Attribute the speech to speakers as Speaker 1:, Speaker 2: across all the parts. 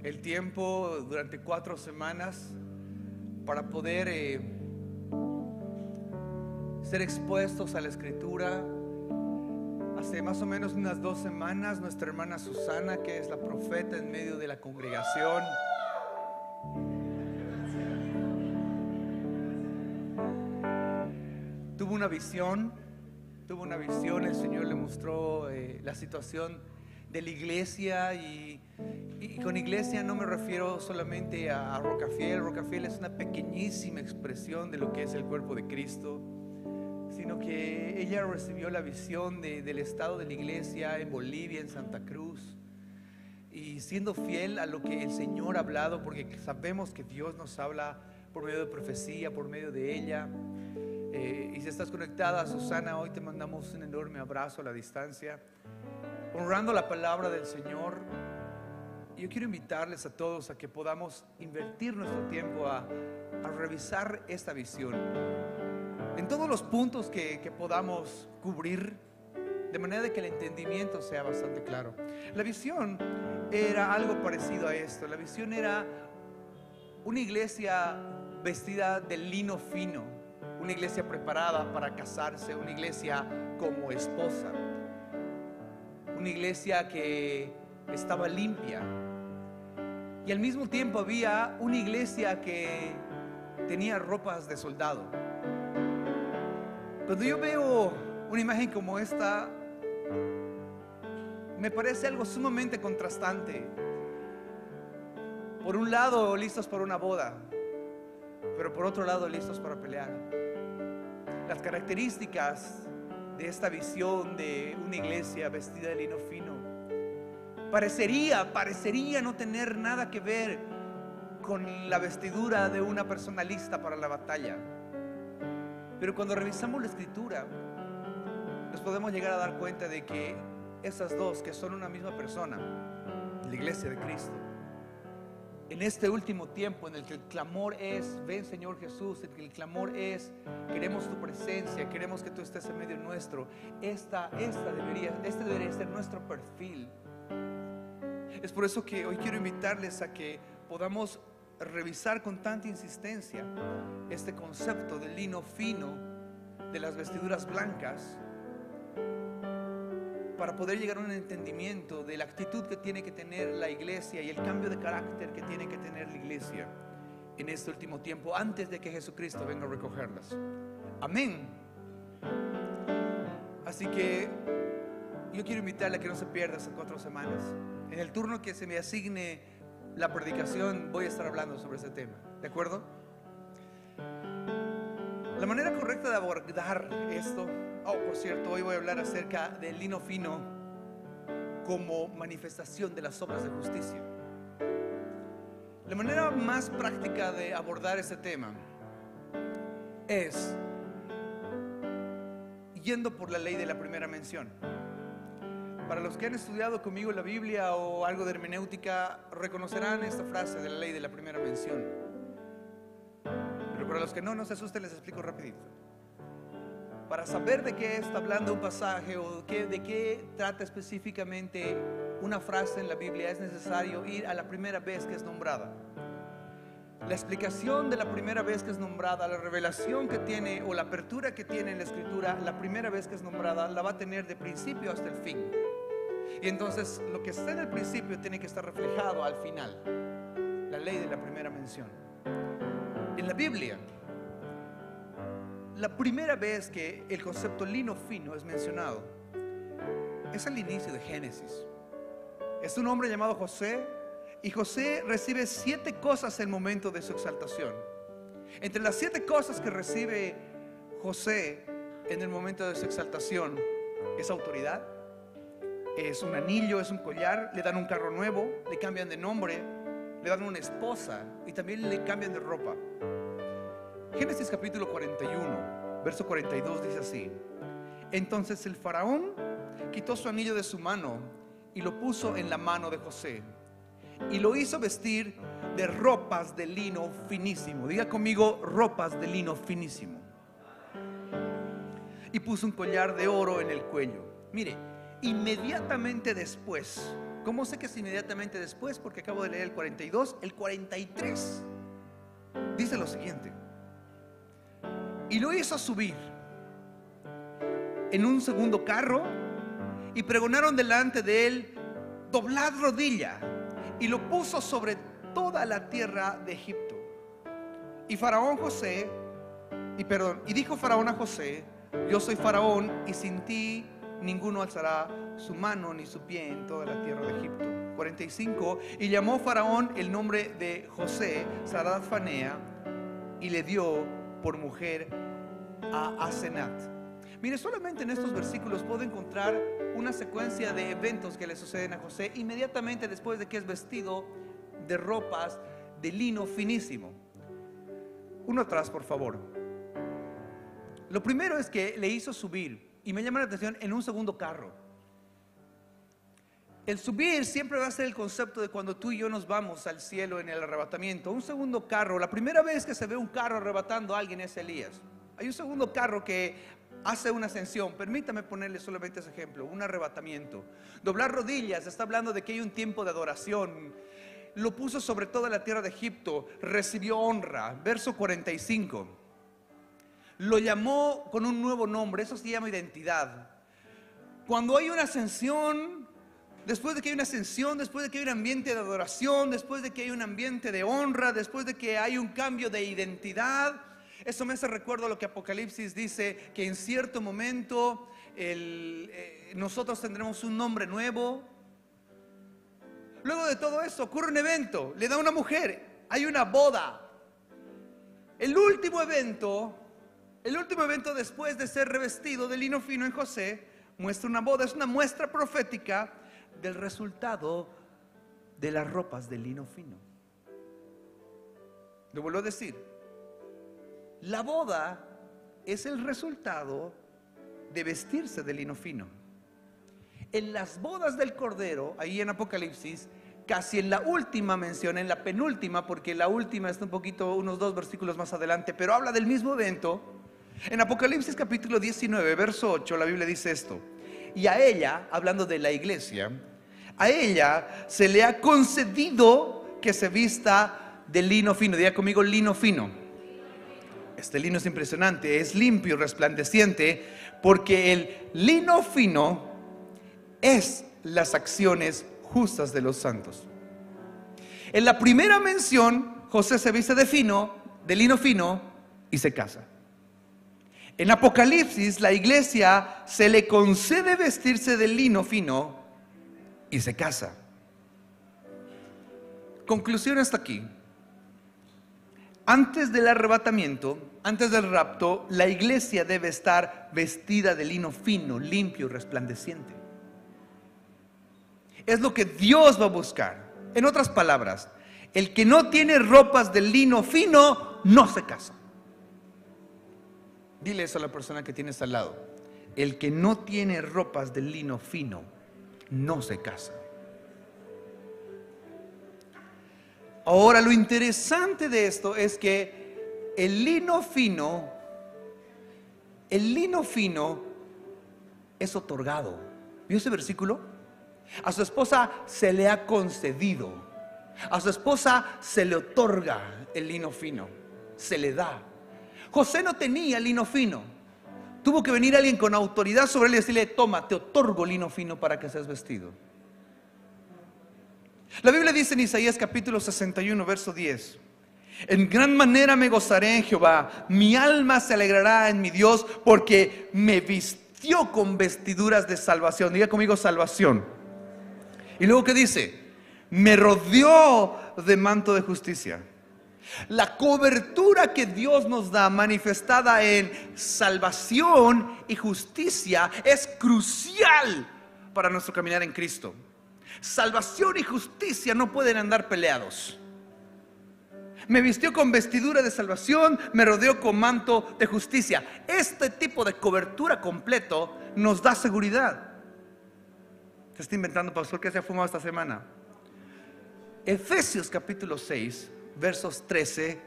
Speaker 1: el tiempo durante 4 semanas para poder ser expuestos a la Escritura. Hace más o menos unas 2 semanas, nuestra hermana Susana, que es la profeta en medio de la congregación, tuvo una visión. El Señor le mostró la situación de la iglesia, y con iglesia no me refiero solamente a Rocafiel. Rocafiel es una pequeñísima expresión de lo que es el cuerpo de Cristo, sino que ella recibió la visión del estado de la iglesia en Bolivia, en Santa Cruz, y siendo fiel a lo que el Señor ha hablado, porque sabemos que Dios nos habla por medio de profecía, por medio de ella. Y si estás conectada, Susana, hoy te mandamos un enorme abrazo a la distancia, honrando la palabra del Señor. Yo quiero invitarles a todos a que podamos invertir nuestro tiempo a revisar esta visión en todos los puntos que podamos cubrir, de manera de que el entendimiento sea bastante claro. La visión era algo parecido a esto. La visión era una iglesia vestida de lino fino, una iglesia preparada para casarse, una iglesia como esposa, una iglesia que estaba limpia, y al mismo tiempo había una iglesia que tenía ropas de soldado. Cuando yo veo una imagen como esta, me parece algo sumamente contrastante. Por un lado, listos para una boda, pero por otro lado, listos para pelear. Las características de esta visión de una iglesia vestida de lino fino parecería no tener nada que ver con la vestidura de una persona lista para la batalla. Pero cuando revisamos la Escritura, nos podemos llegar a dar cuenta de que esas dos, que son una misma persona, la iglesia de Cristo, en este último tiempo en el que el clamor es: ven Señor Jesús, en el que el clamor es: queremos tu presencia, queremos que tú estés en medio nuestro, este debería ser nuestro perfil. Es por eso que hoy quiero invitarles a que podamos revisar con tanta insistencia este concepto del lino fino, de las vestiduras blancas, para poder llegar a un entendimiento de la actitud que tiene que tener la iglesia y el cambio de carácter que tiene que tener la iglesia en este último tiempo, antes de que Jesucristo venga a recogerlas. Amén. Así que yo quiero invitarle a que no se pierda esas 4 semanas. En el turno que se me asigne la predicación voy a estar hablando sobre ese tema, ¿de acuerdo? La manera correcta de abordar esto, por cierto, hoy voy a hablar acerca del lino fino como manifestación de las obras de justicia. La manera más práctica de abordar este tema es yendo por la ley de la primera mención. Para los que han estudiado conmigo la Biblia o algo de hermenéutica, reconocerán esta frase de la ley de la primera mención. Pero para los que no se asusten, les explico rapidito. Para saber de qué está hablando un pasaje o de qué trata específicamente una frase en la Biblia, es necesario ir a la primera vez que es nombrada. La explicación de la primera vez que es nombrada, la revelación que tiene o la apertura que tiene en la Escritura, la primera vez que es nombrada, la va a tener de principio hasta el fin. Y entonces lo que está en el principio tiene que estar reflejado al final. La ley de la primera mención. En la Biblia, la primera vez que el concepto lino fino es mencionado es al inicio de Génesis. Es un hombre llamado José, y José recibe 7 cosas en el momento de su exaltación. Entre las 7 cosas que recibe José en el momento de su exaltación es autoridad, es un anillo, es un collar, le dan un carro nuevo, le cambian de nombre, le dan una esposa y también le cambian de ropa. Génesis capítulo 41, verso 42 dice así: entonces el faraón quitó su anillo de su mano y lo puso en la mano de José, y lo hizo vestir de ropas de lino finísimo. Diga conmigo: ropas de lino finísimo. Y puso un collar de oro en el cuello. Mire, inmediatamente después ¿Cómo sé que es inmediatamente después? Porque acabo de leer el 42. El 43 dice lo siguiente: y lo hizo subir en un segundo carro, y pregonaron delante de él: doblad rodilla. Y lo puso sobre toda la tierra de Egipto. Y dijo Faraón a José: yo soy Faraón, y sin ti ninguno alzará su mano ni su pie en toda la tierra de Egipto. 45. Y llamó Faraón el nombre de José Sarat Fanea, y le dio por mujer a Asenat. Mire, solamente en estos versículos puedo encontrar una secuencia de eventos que le suceden a José inmediatamente después de que es vestido de ropas de lino finísimo. Uno atrás, por favor. Lo primero es que le hizo subir, y me llama la atención, en un segundo carro. El subir siempre va a ser el concepto de cuando tú y yo nos vamos al cielo en el arrebatamiento. Un segundo carro, la primera vez que se ve un carro arrebatando a alguien es Elías. Hay un segundo carro que hace una ascensión. Permítame ponerle solamente ese ejemplo: un arrebatamiento. Doblar rodillas está hablando de que hay un tiempo de adoración. Lo puso sobre toda la tierra de Egipto, recibió honra. Verso 45. Lo llamó con un nuevo nombre, eso se llama identidad. Cuando hay una ascensión, después de que hay una ascensión, después de que hay un ambiente de adoración, después de que hay un ambiente de honra, después de que hay un cambio de identidad, eso me hace recuerdo a lo que Apocalipsis dice, que en cierto momento nosotros tendremos un nombre nuevo. Luego de todo eso ocurre un evento, le da una mujer, hay una boda. El último evento después de ser revestido de lino fino en José, muestra una boda. Es una muestra profética del resultado de las ropas de lino fino. Lo vuelvo a decir: la boda es el resultado de vestirse de lino fino. En las bodas del Cordero, ahí en Apocalipsis, casi en la última mención, en la penúltima, porque la última está unos 2 versículos más adelante, pero habla del mismo evento. En Apocalipsis capítulo 19, verso 8, la Biblia dice esto: y a ella, hablando de la iglesia, a ella se le ha concedido que se vista de lino fino. Diga conmigo: lino fino. Este lino es impresionante, es limpio y resplandeciente, porque el lino fino es las acciones justas de los santos. En la primera mención, José se viste de lino fino y se casa. En Apocalipsis, la iglesia se le concede vestirse de lino fino y se casa. Conclusión hasta aquí. Antes del arrebatamiento, antes del rapto, la iglesia debe estar vestida de lino fino, limpio y resplandeciente. Es lo que Dios va a buscar. En otras palabras, el que no tiene ropas de lino fino no se casa. Dile eso a la persona que tienes al lado: el que no tiene ropas de lino fino no se casa. Ahora, lo interesante de esto es que el lino fino es otorgado. ¿Vio ese versículo? A su esposa se le ha concedido, a su esposa se le otorga el lino fino, se le da. José no tenía lino fino, tuvo que venir alguien con autoridad sobre él y decirle: toma, te otorgo lino fino para que seas vestido. La Biblia dice en Isaías capítulo 61, verso 10: en gran manera me gozaré en Jehová, mi alma se alegrará en mi Dios, porque me vistió con vestiduras de salvación. Diga conmigo: salvación. Y luego, ¿qué dice? Me rodeó de manto de justicia. La cobertura que Dios nos da, manifestada en salvación y justicia, es crucial para nuestro caminar en Cristo. Salvación y justicia no pueden andar peleados. Me vistió con vestidura de salvación, me rodeó con manto de justicia. Este tipo de cobertura completo nos da seguridad. ¿Se está inventando, pastor, que se ha fumado esta semana? Efesios capítulo 6, versos 13,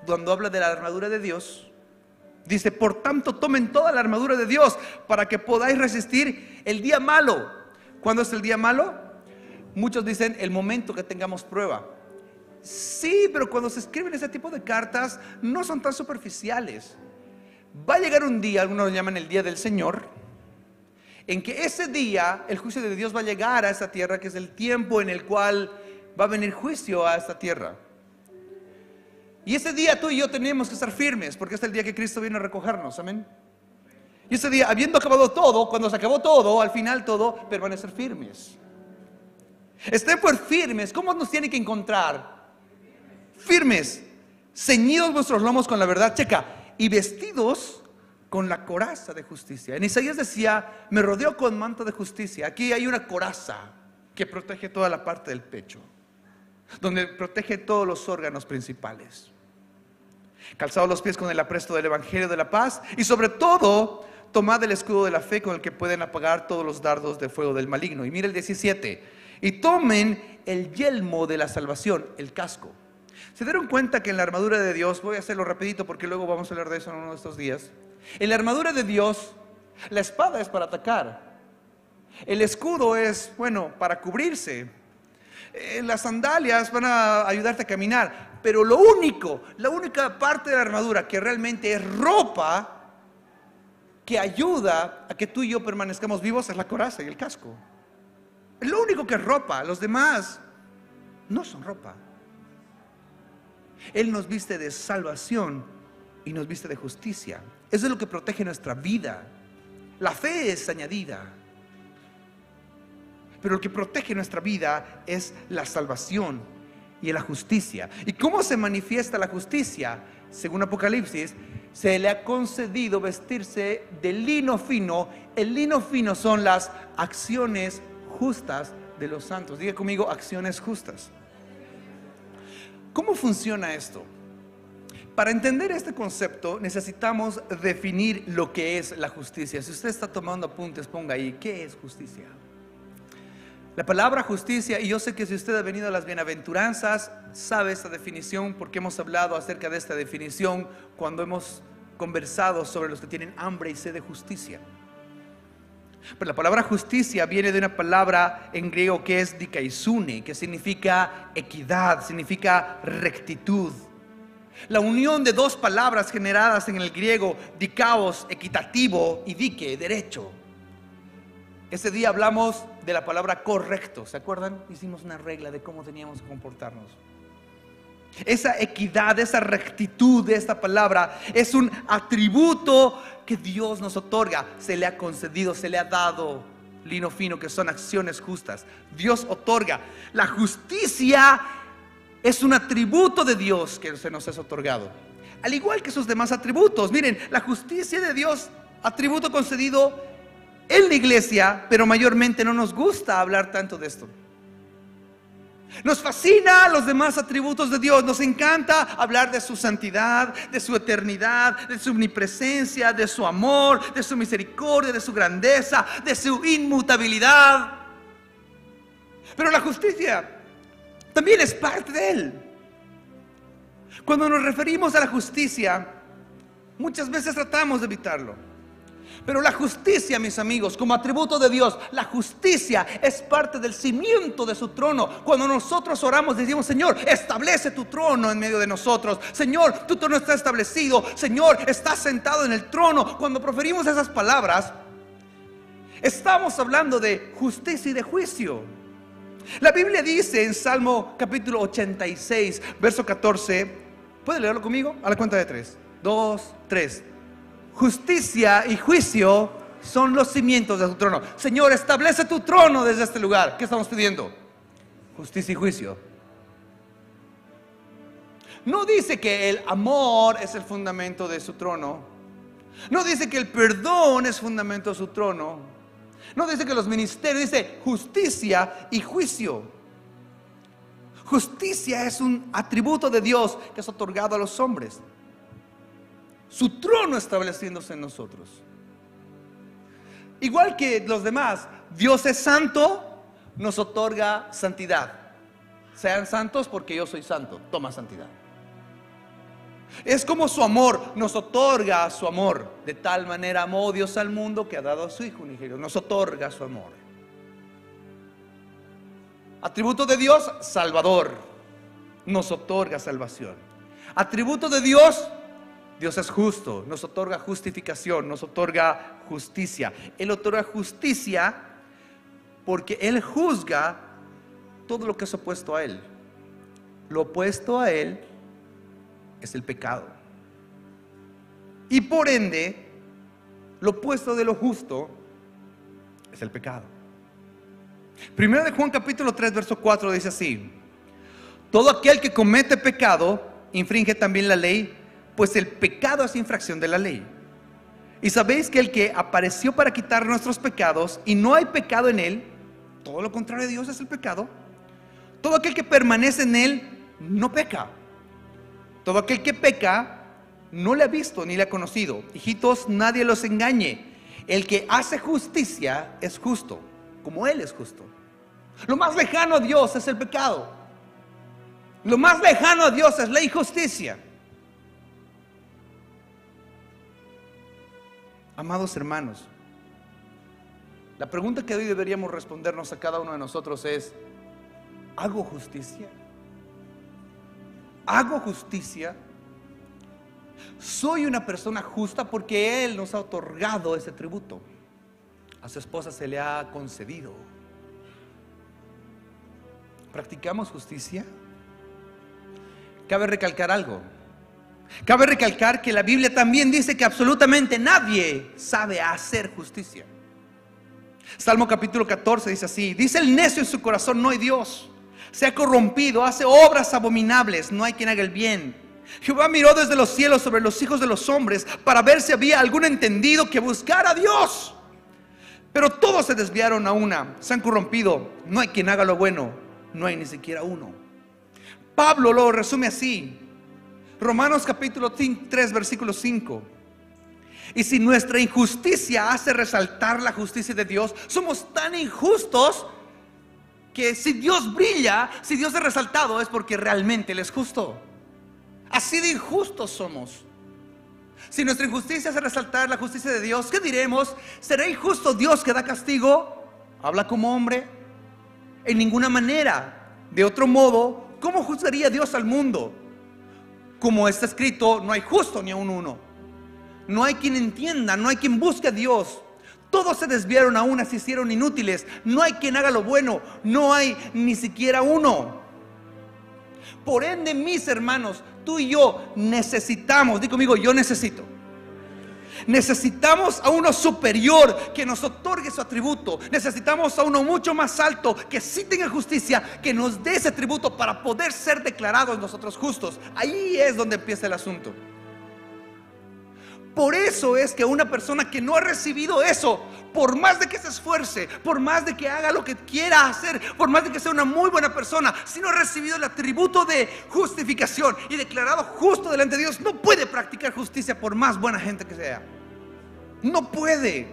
Speaker 1: cuando habla de la armadura de Dios, dice: por tanto, tomen toda la armadura de Dios para que podáis resistir el día malo. ¿Cuándo es el día malo? Muchos dicen el momento que tengamos prueba. Sí, pero cuando se escriben ese tipo de cartas no son tan superficiales. Va a llegar un día, algunos lo llaman el día del Señor, en que ese día el juicio de Dios va a llegar a esta tierra, que es el tiempo en el cual va a venir juicio a esta tierra. Y ese día tú y yo tenemos que estar firmes, porque es el día que Cristo viene a recogernos, amén. Y ese día, habiendo acabado todo, cuando se acabó todo, al final todo, permanecer firmes. Estén pues firmes. ¿Cómo nos tiene que encontrar? Firmes, ceñidos vuestros lomos con la verdad, checa, y vestidos con la coraza de justicia. En Isaías decía, me rodeo con manto de justicia. Aquí hay una coraza que protege toda la parte del pecho, donde protege todos los órganos principales. Calzados los pies con el apresto del evangelio de la paz, y sobre todo tomad el escudo de la fe, con el que pueden apagar todos los dardos de fuego del maligno. Y mira el 17, y tomen el yelmo de la salvación, el casco. ¿Se dieron cuenta que en la armadura de Dios, voy a hacerlo rapidito porque luego vamos a hablar de eso en uno de estos días, en la armadura de Dios, la espada es para atacar, el escudo es, bueno, para cubrirse, las sandalias van a ayudarte a caminar, pero la única parte de la armadura que realmente es ropa, que ayuda a que tú y yo permanezcamos vivos, es la coraza y el casco. Es lo único que es ropa, los demás no son ropa. Él nos viste de salvación y nos viste de justicia. Eso es lo que protege nuestra vida. La fe es añadida, pero lo que protege nuestra vida es la salvación y la justicia. ¿Y cómo se manifiesta la justicia? Según Apocalipsis, se le ha concedido vestirse de lino fino. El lino fino son las acciones justas de los santos. Diga conmigo, acciones justas. ¿Cómo funciona esto? Para entender este concepto necesitamos definir lo que es la justicia. Si usted está tomando apuntes, ponga ahí, ¿qué es justicia? La palabra justicia, y yo sé que si usted ha venido a las bienaventuranzas, sabe esta definición, porque hemos hablado acerca de esta definición cuando hemos conversado sobre los que tienen hambre y sed de justicia. Pero la palabra justicia viene de una palabra en griego que es dikaisune, que significa equidad, significa rectitud. La unión de dos palabras generadas en el griego, dikaos, equitativo, y dike, derecho. Ese día hablamos de la palabra correcto, ¿se acuerdan? Hicimos una regla de cómo teníamos que comportarnos. Esa equidad, esa rectitud de esta palabra es un atributo que Dios nos otorga. Se le ha concedido, se le ha dado lino fino, que son acciones justas. Dios otorga. La justicia es un atributo de Dios que se nos es otorgado, al igual que sus demás atributos. Miren, la justicia de Dios, atributo concedido en la iglesia, pero mayormente no nos gusta hablar tanto de esto. Nos fascina los demás atributos de Dios. Nos encanta hablar de su santidad, de su eternidad, de su omnipresencia, de su amor, de su misericordia, de su grandeza, de su inmutabilidad. Pero la justicia también es parte de Él. Cuando nos referimos a la justicia, muchas veces tratamos de evitarlo. Pero la justicia, mis amigos, como atributo de Dios, la justicia es parte del cimiento de su trono. Cuando nosotros oramos, decimos: Señor, establece tu trono en medio de nosotros. Señor, tu trono está establecido. Señor, estás sentado en el trono. Cuando proferimos esas palabras, estamos hablando de justicia y de juicio. La Biblia dice en Salmo capítulo 86, verso 14. ¿Puede leerlo conmigo? A la cuenta de 3, 2, 3. Justicia y juicio son los cimientos de tu trono. Señor, establece tu trono desde este lugar. ¿Qué estamos pidiendo? Justicia y juicio. No dice que el amor es el fundamento de su trono. No dice que el perdón es fundamento de su trono. No dice que los ministerios, dice justicia y juicio. Justicia es un atributo de Dios que es otorgado a los hombres. Su trono estableciéndose en nosotros. Igual que los demás, Dios es santo, nos otorga santidad. Sean santos porque yo soy santo. Toma santidad. Es como su amor, nos otorga su amor. De tal manera amó Dios al mundo que ha dado a su Hijo unigénito. Nos otorga su amor. Atributo de Dios, Salvador. Nos otorga salvación. Atributo de Dios, Dios es justo. Nos otorga justificación, nos otorga justicia. Él otorga justicia porque Él juzga todo lo que es opuesto a Él. Lo opuesto a Él es el pecado. Y por ende, lo opuesto de lo justo es el pecado. Primero de Juan capítulo 3 verso 4 dice así: todo aquel que comete pecado infringe también la ley, pues el pecado es infracción de la ley. Y sabéis que el que apareció para quitar nuestros pecados, y no hay pecado en él, todo lo contrario de Dios es el pecado. Todo aquel que permanece en él no peca. Todo aquel que peca no le ha visto ni le ha conocido. Hijitos, nadie los engañe. El que hace justicia es justo, como Él es justo. Lo más lejano a Dios es el pecado. Lo más lejano a Dios es la injusticia. Amados hermanos, la pregunta que hoy deberíamos respondernos a cada uno de nosotros es: ¿hago justicia? ¿Hago justicia? ¿Soy una persona justa? Porque Él nos ha otorgado ese tributo. A su esposa se le ha concedido. ¿Practicamos justicia? Cabe recalcar algo. Cabe recalcar que la Biblia también dice que absolutamente nadie sabe hacer justicia. Salmo capítulo 14 dice así: dice el necio en su corazón, no hay Dios. Se ha corrompido, hace obras abominables, no hay quien haga el bien. Jehová miró desde los cielos sobre los hijos de los hombres para ver si había algún entendido que buscara a Dios. Pero todos se desviaron a una, se han corrompido, no hay quien haga lo bueno, no hay ni siquiera uno. Pablo lo resume así: Romanos capítulo 3 versículo 5. Y si nuestra injusticia hace resaltar la justicia de Dios, somos tan injustos que si Dios brilla, si Dios es resaltado, es porque realmente Él es justo. Así de injustos somos. Si nuestra injusticia hace resaltar la justicia de Dios, ¿qué diremos? ¿Será injusto Dios que da castigo? Habla como hombre. En ninguna manera. De otro modo, ¿cómo juzgaría Dios al mundo? Como está escrito, no hay justo ni aun uno. No hay quien entienda, no hay quien busque a Dios. Todos se desviaron a una, se hicieron inútiles. No hay quien haga lo bueno, no hay ni siquiera uno. Por ende, mis hermanos, tú y yo necesitamos, di conmigo, yo necesito. Necesitamos a uno superior que nos otorgue su atributo. Necesitamos a uno mucho más alto que sí tenga justicia, que nos dé ese atributo para poder ser declarados nosotros justos. Ahí es donde empieza el asunto. Por eso es que una persona que no ha recibido eso, por más de que se esfuerce, por más de que haga lo que quiera hacer, por más de que sea una muy buena persona, si no ha recibido el atributo de justificación y declarado justo delante de Dios, no puede practicar justicia por más buena gente que sea. No puede.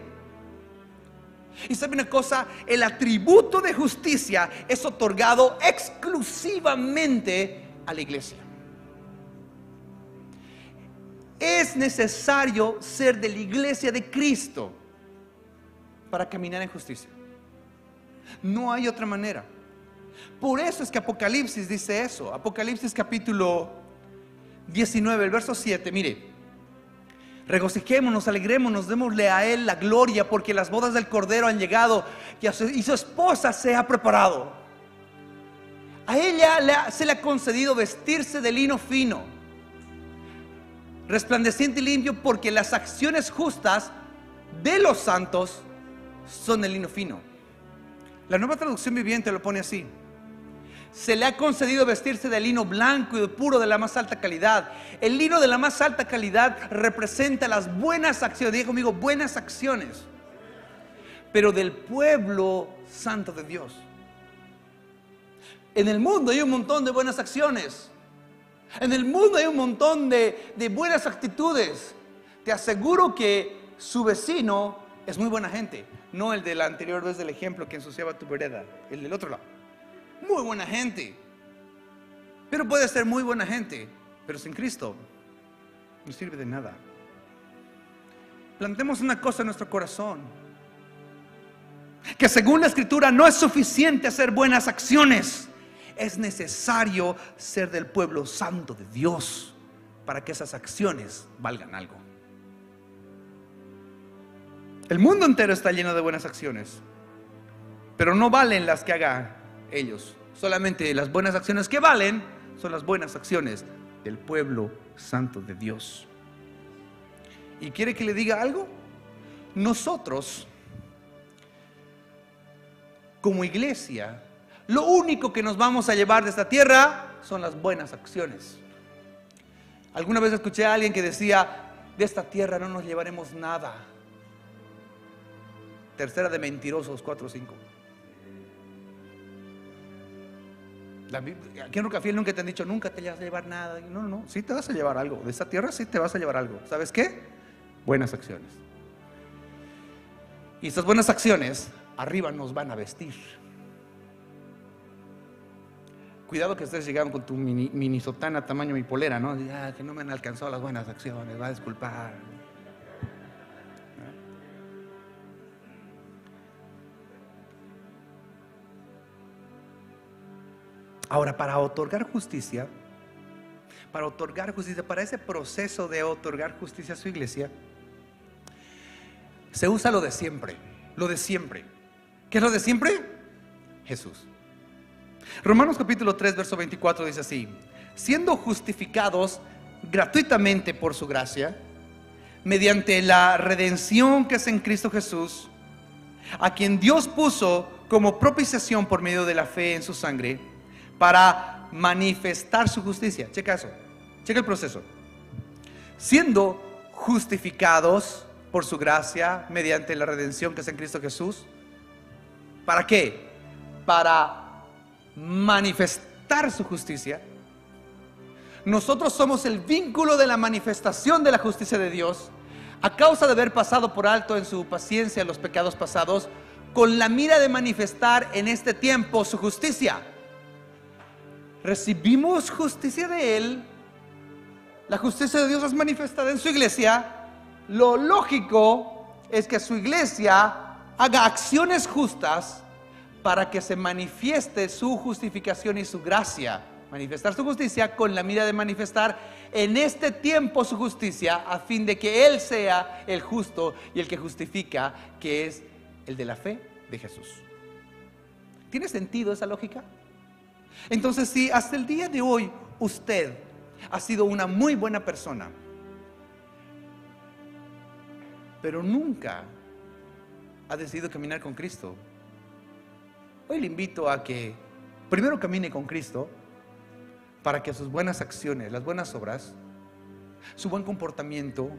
Speaker 1: Y sabe una cosa, el atributo de justicia es otorgado exclusivamente a la iglesia. Es necesario ser de la iglesia de Cristo para caminar en justicia. No hay otra manera. Por eso es que Apocalipsis dice eso. Apocalipsis capítulo 19, el verso 7, mire: regocijémonos, alegrémonos, démosle a Él la gloria, porque las bodas del Cordero han llegado y su esposa se ha preparado. A ella se le ha concedido vestirse de lino fino, resplandeciente y limpio, porque las acciones justas de los santos son de lino fino. La Nueva Traducción Viviente lo pone así: se le ha concedido vestirse de lino blanco y puro, de la más alta calidad. El lino de la más alta calidad representa las buenas acciones, diga conmigo, buenas acciones, pero del pueblo santo de Dios. En el mundo hay un montón de buenas acciones. En el mundo hay un montón de buenas actitudes. Te aseguro que su vecino es muy buena gente. No el de la anterior vez del ejemplo que ensuciaba tu vereda, el del otro lado. Muy buena gente. Pero puede ser muy buena gente, pero sin Cristo no sirve de nada. Plantemos una cosa en nuestro corazón: Que según la Escritura no es suficiente hacer buenas acciones. Es necesario ser del pueblo santo de Dios para que esas acciones valgan algo. El mundo entero está lleno de buenas acciones, pero no valen las que hagan ellos. Solamente las buenas acciones que valen son las buenas acciones del pueblo santo de Dios. ¿Y quiere que le diga algo? Nosotros, como iglesia, lo único que nos vamos a llevar de esta tierra son las buenas acciones. Alguna vez escuché a alguien que decía: de esta tierra no nos llevaremos nada. Tercera de Mentirosos 4:5. Aquí en Rocafiel nunca te han dicho: nunca te vas a llevar nada. No, sí te vas a llevar algo. De esta tierra sí te vas a llevar algo. ¿Sabes qué? Buenas acciones. Y estas buenas acciones arriba nos van a vestir. Cuidado que ustedes llegaron con tu mini sotana tamaño mi polera, ¿no? Que no me han alcanzado las buenas acciones, va a disculpar. Ahora, para otorgar justicia, para ese proceso de otorgar justicia a su iglesia, se usa lo de siempre. ¿Qué es lo de siempre? Jesús. Romanos capítulo 3 verso 24 dice así: siendo justificados gratuitamente por su gracia, mediante la redención que es en Cristo Jesús, a quien Dios puso como propiciación por medio de la fe en su sangre, para manifestar su justicia. Checa eso, checa el proceso. Siendo justificados por su gracia, mediante la redención que es en Cristo Jesús. ¿Para qué? Para manifestar su justicia. Nosotros somos el vínculo de la manifestación de la justicia de Dios, a causa de haber pasado por alto en su paciencia los pecados pasados, con la mira de manifestar en este tiempo su justicia. Recibimos justicia de Él. La justicia de Dios es manifestada en su iglesia. Lo lógico es que su iglesia haga acciones justas para que se manifieste su justificación y su gracia. Manifestar su justicia con la mira de manifestar en este tiempo su justicia, a fin de que Él sea el justo y el que justifica, que es el de la fe de Jesús. ¿Tiene sentido esa lógica? Entonces, si hasta el día de hoy usted ha sido una muy buena persona, pero nunca ha decidido caminar con Cristo, hoy le invito a que primero camine con Cristo, para que sus buenas acciones, las buenas obras, su buen comportamiento,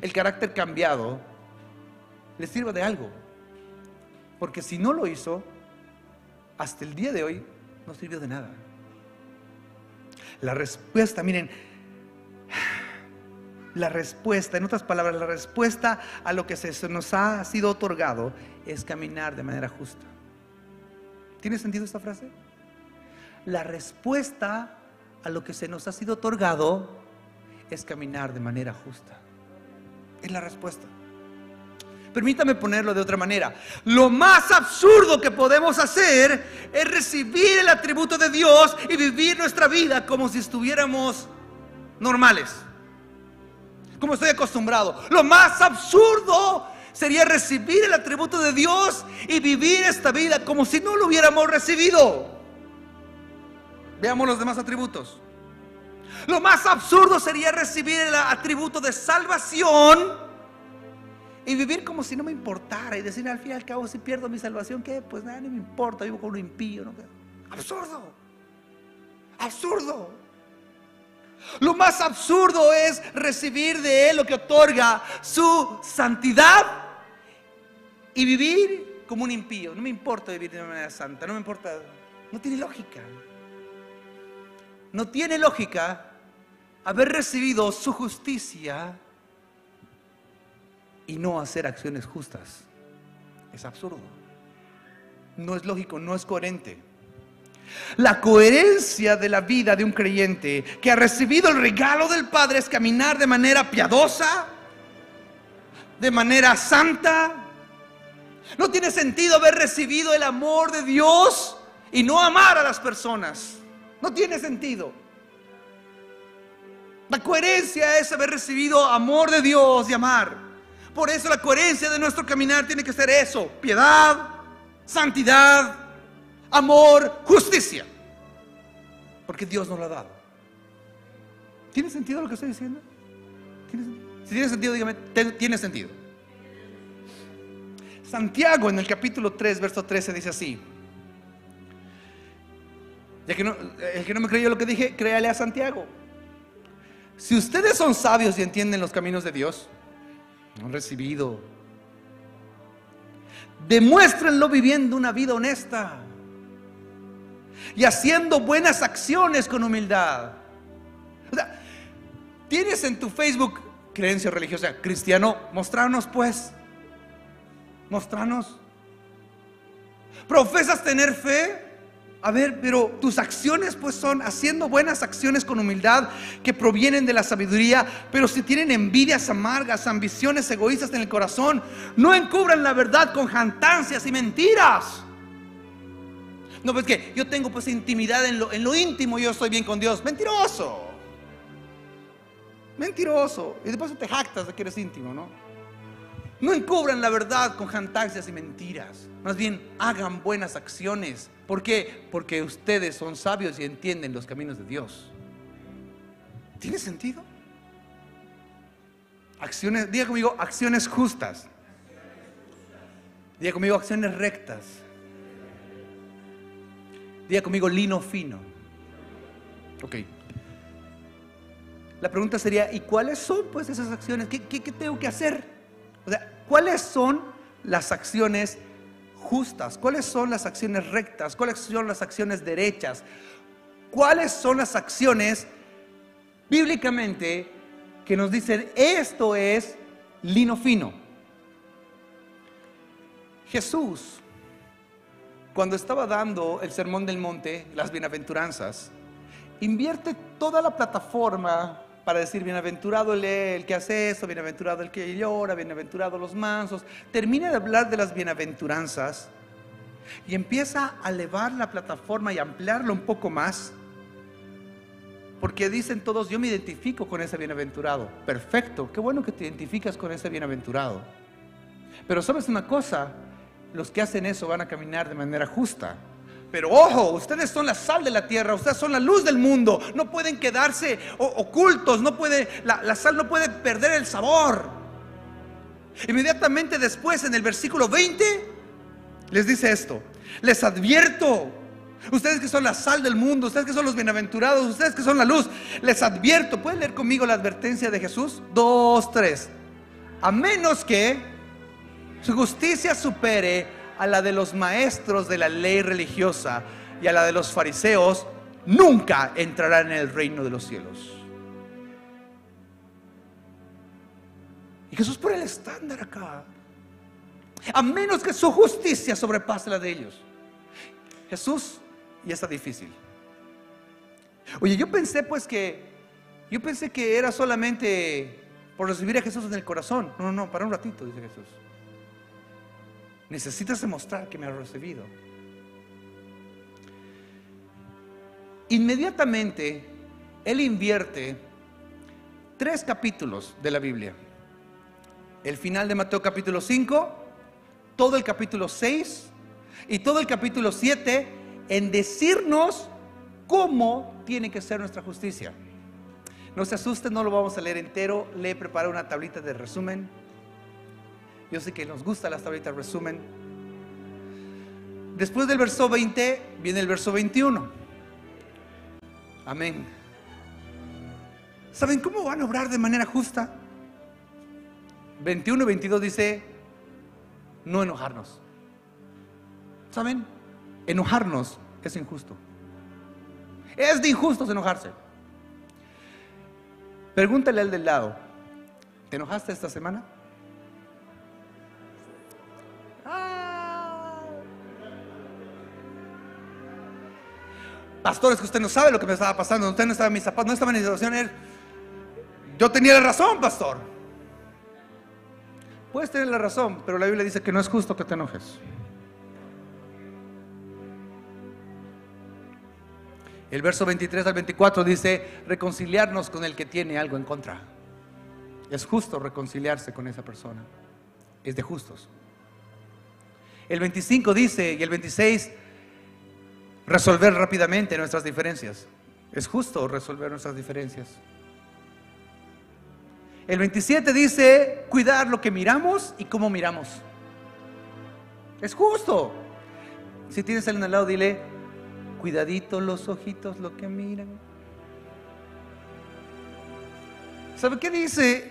Speaker 1: el carácter cambiado, le sirva de algo. Porque si no lo hizo, hasta el día de hoy no sirvió de nada. La respuesta, miren, la respuesta, en otras palabras, la respuesta a lo que se nos ha sido otorgado es caminar de manera justa. ¿Tiene sentido esta frase? La respuesta a lo que se nos ha sido otorgado es caminar de manera justa. Es la respuesta. Permítame ponerlo de otra manera. Lo más absurdo que podemos hacer es recibir el atributo de Dios y vivir nuestra vida como si estuviéramos normales, como estoy acostumbrado. Lo más absurdo sería recibir el atributo de Dios y vivir esta vida como si no lo hubiéramos recibido. Veamos los demás atributos. Lo más absurdo sería recibir el atributo de salvación y vivir como si no me importara y decir al fin y al cabo, si pierdo mi salvación, ¿qué? Pues nada, no me importa, vivo con un impío, ¿no? Absurdo. Absurdo. Lo más absurdo es recibir de Él lo que otorga su santidad y vivir como un impío. No me importa vivir de una manera santa, no me importa, no tiene lógica. No tiene lógica haber recibido su justicia y no hacer acciones justas. Es absurdo. No es lógico, no es coherente. La coherencia de la vida de un creyente que ha recibido el regalo del Padre es caminar de manera piadosa, de manera santa, No tiene sentido haber recibido el amor de Dios y no amar a las personas. No tiene sentido. La coherencia es haber recibido amor de Dios y amar. Por eso la coherencia de nuestro caminar tiene que ser eso: piedad, santidad, amor, justicia. Porque Dios nos lo ha dado. ¿Tiene sentido lo que estoy diciendo? Si tiene sentido, dígame, tiene sentido. Santiago en el capítulo 3, verso 13 dice así. Ya que el que no me creyó lo que dije, créale a Santiago. Si ustedes son sabios y entienden los caminos de Dios, han recibido, demuéstrenlo viviendo una vida honesta y haciendo buenas acciones con humildad. O sea, tienes en tu Facebook creencia religiosa cristiano, mostrarnos pues. Mostrarnos. ¿Profesas tener fe? A ver, pero tus acciones pues son haciendo buenas acciones con humildad que provienen de la sabiduría. Pero si tienen envidias amargas, ambiciones egoístas en el corazón, no encubran la verdad con jactancias y mentiras. No, pues que yo tengo pues intimidad en lo íntimo, yo estoy bien con Dios. Mentiroso. Mentiroso. Y después te jactas de que eres íntimo, ¿no? No encubran la verdad con jactancias y mentiras. Más bien hagan buenas acciones. ¿Por qué? Porque ustedes son sabios y entienden los caminos de Dios. ¿Tiene sentido? Acciones, diga conmigo, acciones justas. Diga conmigo, acciones rectas. Diga conmigo, lino fino. Ok. La pregunta sería, ¿y cuáles son pues esas acciones? ¿Qué tengo que hacer? O sea, ¿cuáles son las acciones justas? ¿Cuáles son las acciones rectas? ¿Cuáles son las acciones derechas? ¿Cuáles son las acciones bíblicamente que nos dicen esto es lino fino? Jesús, cuando estaba dando el sermón del monte, las bienaventuranzas, invierte toda la plataforma para decir bienaventurado el que hace eso, bienaventurado el que llora, bienaventurado los mansos. Termina de hablar de las bienaventuranzas y empieza a elevar la plataforma y ampliarlo un poco más, porque dicen todos, yo me identifico con ese bienaventurado. Perfecto, qué bueno que te identificas con ese bienaventurado. Pero sabes una cosa, los que hacen eso van a caminar de manera justa. Pero ojo, ustedes son la sal de la tierra, ustedes son la luz del mundo. No pueden quedarse ocultos, la sal no puede perder el sabor. Inmediatamente después, en el versículo 20, les dice esto: les advierto, ustedes que son la sal del mundo, ustedes que son los bienaventurados, ustedes que son la luz, les advierto. ¿Pueden leer conmigo la advertencia de Jesús? 2, 3. A menos que su justicia supere a la de los maestros de la ley religiosa y a la de los fariseos, nunca entrarán en el reino de los cielos. Y Jesús pone el estándar acá. A menos que su justicia sobrepase la de ellos. Jesús, y está difícil. Oye, yo pensé que era solamente por recibir a Jesús en el corazón. No, para un ratito, dice Jesús. Necesitas demostrar que me has recibido. Inmediatamente Él invierte 3 capítulos de la Biblia: el final de Mateo capítulo 5, todo el capítulo 6 y todo el capítulo 7 en decirnos cómo tiene que ser nuestra justicia. No se asusten, no lo vamos a leer entero. Le he preparado una tablita de resumen. Yo sé que nos gusta las tablitas de resumen. Después del verso 20 viene el verso 21. Amén. ¿Saben cómo van a obrar de manera justa? 21 y 22 dice: no enojarnos. ¿Saben? Enojarnos es injusto. Es de injustos enojarse. Pregúntale al del lado: ¿te enojaste esta semana? Pastor, es que usted no sabe lo que me estaba pasando. Usted no estaba en mis zapatos, no estaba en mi situación. Yo tenía la razón, pastor. Puedes tener la razón, pero la Biblia dice que no es justo que te enojes. El verso 23 al 24 dice: reconciliarnos con el que tiene algo en contra. Es justo reconciliarse con esa persona. Es de justos. El 25 dice, y el 26, resolver rápidamente nuestras diferencias. Es justo resolver nuestras diferencias. El 27 dice cuidar lo que miramos y cómo miramos. Es justo. Si tienes a alguien al lado, dile: cuidadito los ojitos lo que miran. ¿Sabe qué dice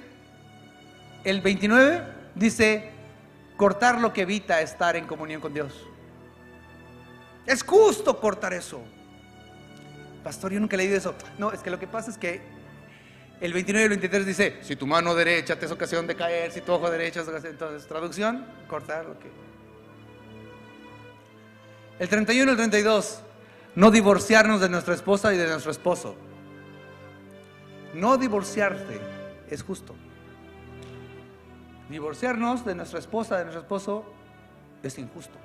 Speaker 1: el 29? Dice cortar lo que evita estar en comunión con Dios. Es justo cortar eso. Pastor, yo nunca he leído eso. No, es que lo que pasa es que el 29 y el 23 dice: si tu mano derecha te es ocasión de caer, si tu ojo derecho es ocasión. Entonces, traducción: cortar lo que... El 31 y el 32: no divorciarnos de nuestra esposa y de nuestro esposo. No divorciarte es justo. Divorciarnos de nuestra esposa, de nuestro esposo, es injusto.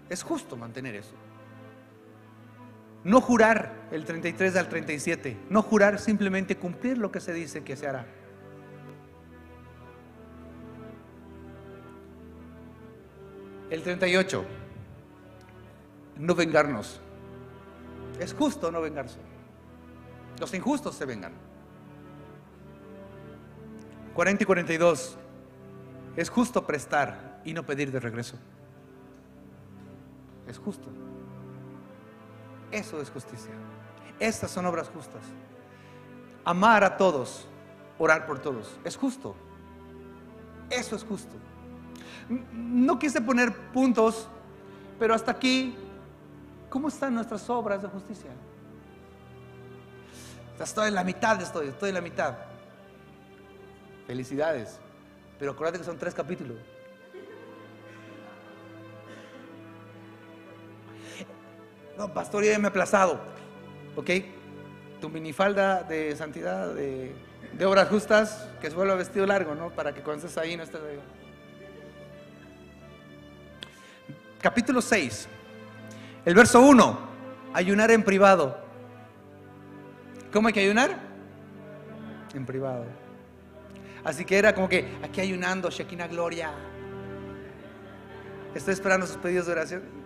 Speaker 1: Es justo mantener eso. No jurar, el 33 al 37. No jurar, simplemente cumplir lo que se dice que se hará. El 38. No vengarnos. Es justo no vengarse. Los injustos se vengan. 40 y 42. Es justo prestar y no pedir de regreso. Es justo. Eso es justicia. Estas son obras justas. Amar a todos, orar por todos. Es justo. Eso es justo. No quise poner puntos, pero hasta aquí, ¿cómo están nuestras obras de justicia? Estoy en la mitad, estoy en la mitad. Felicidades. Pero acuérdate que son 3 capítulos. No, pastor, ya me he aplazado. Ok, tu minifalda de santidad, de obras justas, que se vuelva vestido largo, ¿no? Para que cuando estés ahí no estés ahí. Capítulo 6, el verso 1: ayunar en privado. ¿Cómo hay que ayunar? En privado. Así que era como que aquí ayunando, Shekinah gloria. Estoy esperando sus pedidos de oración.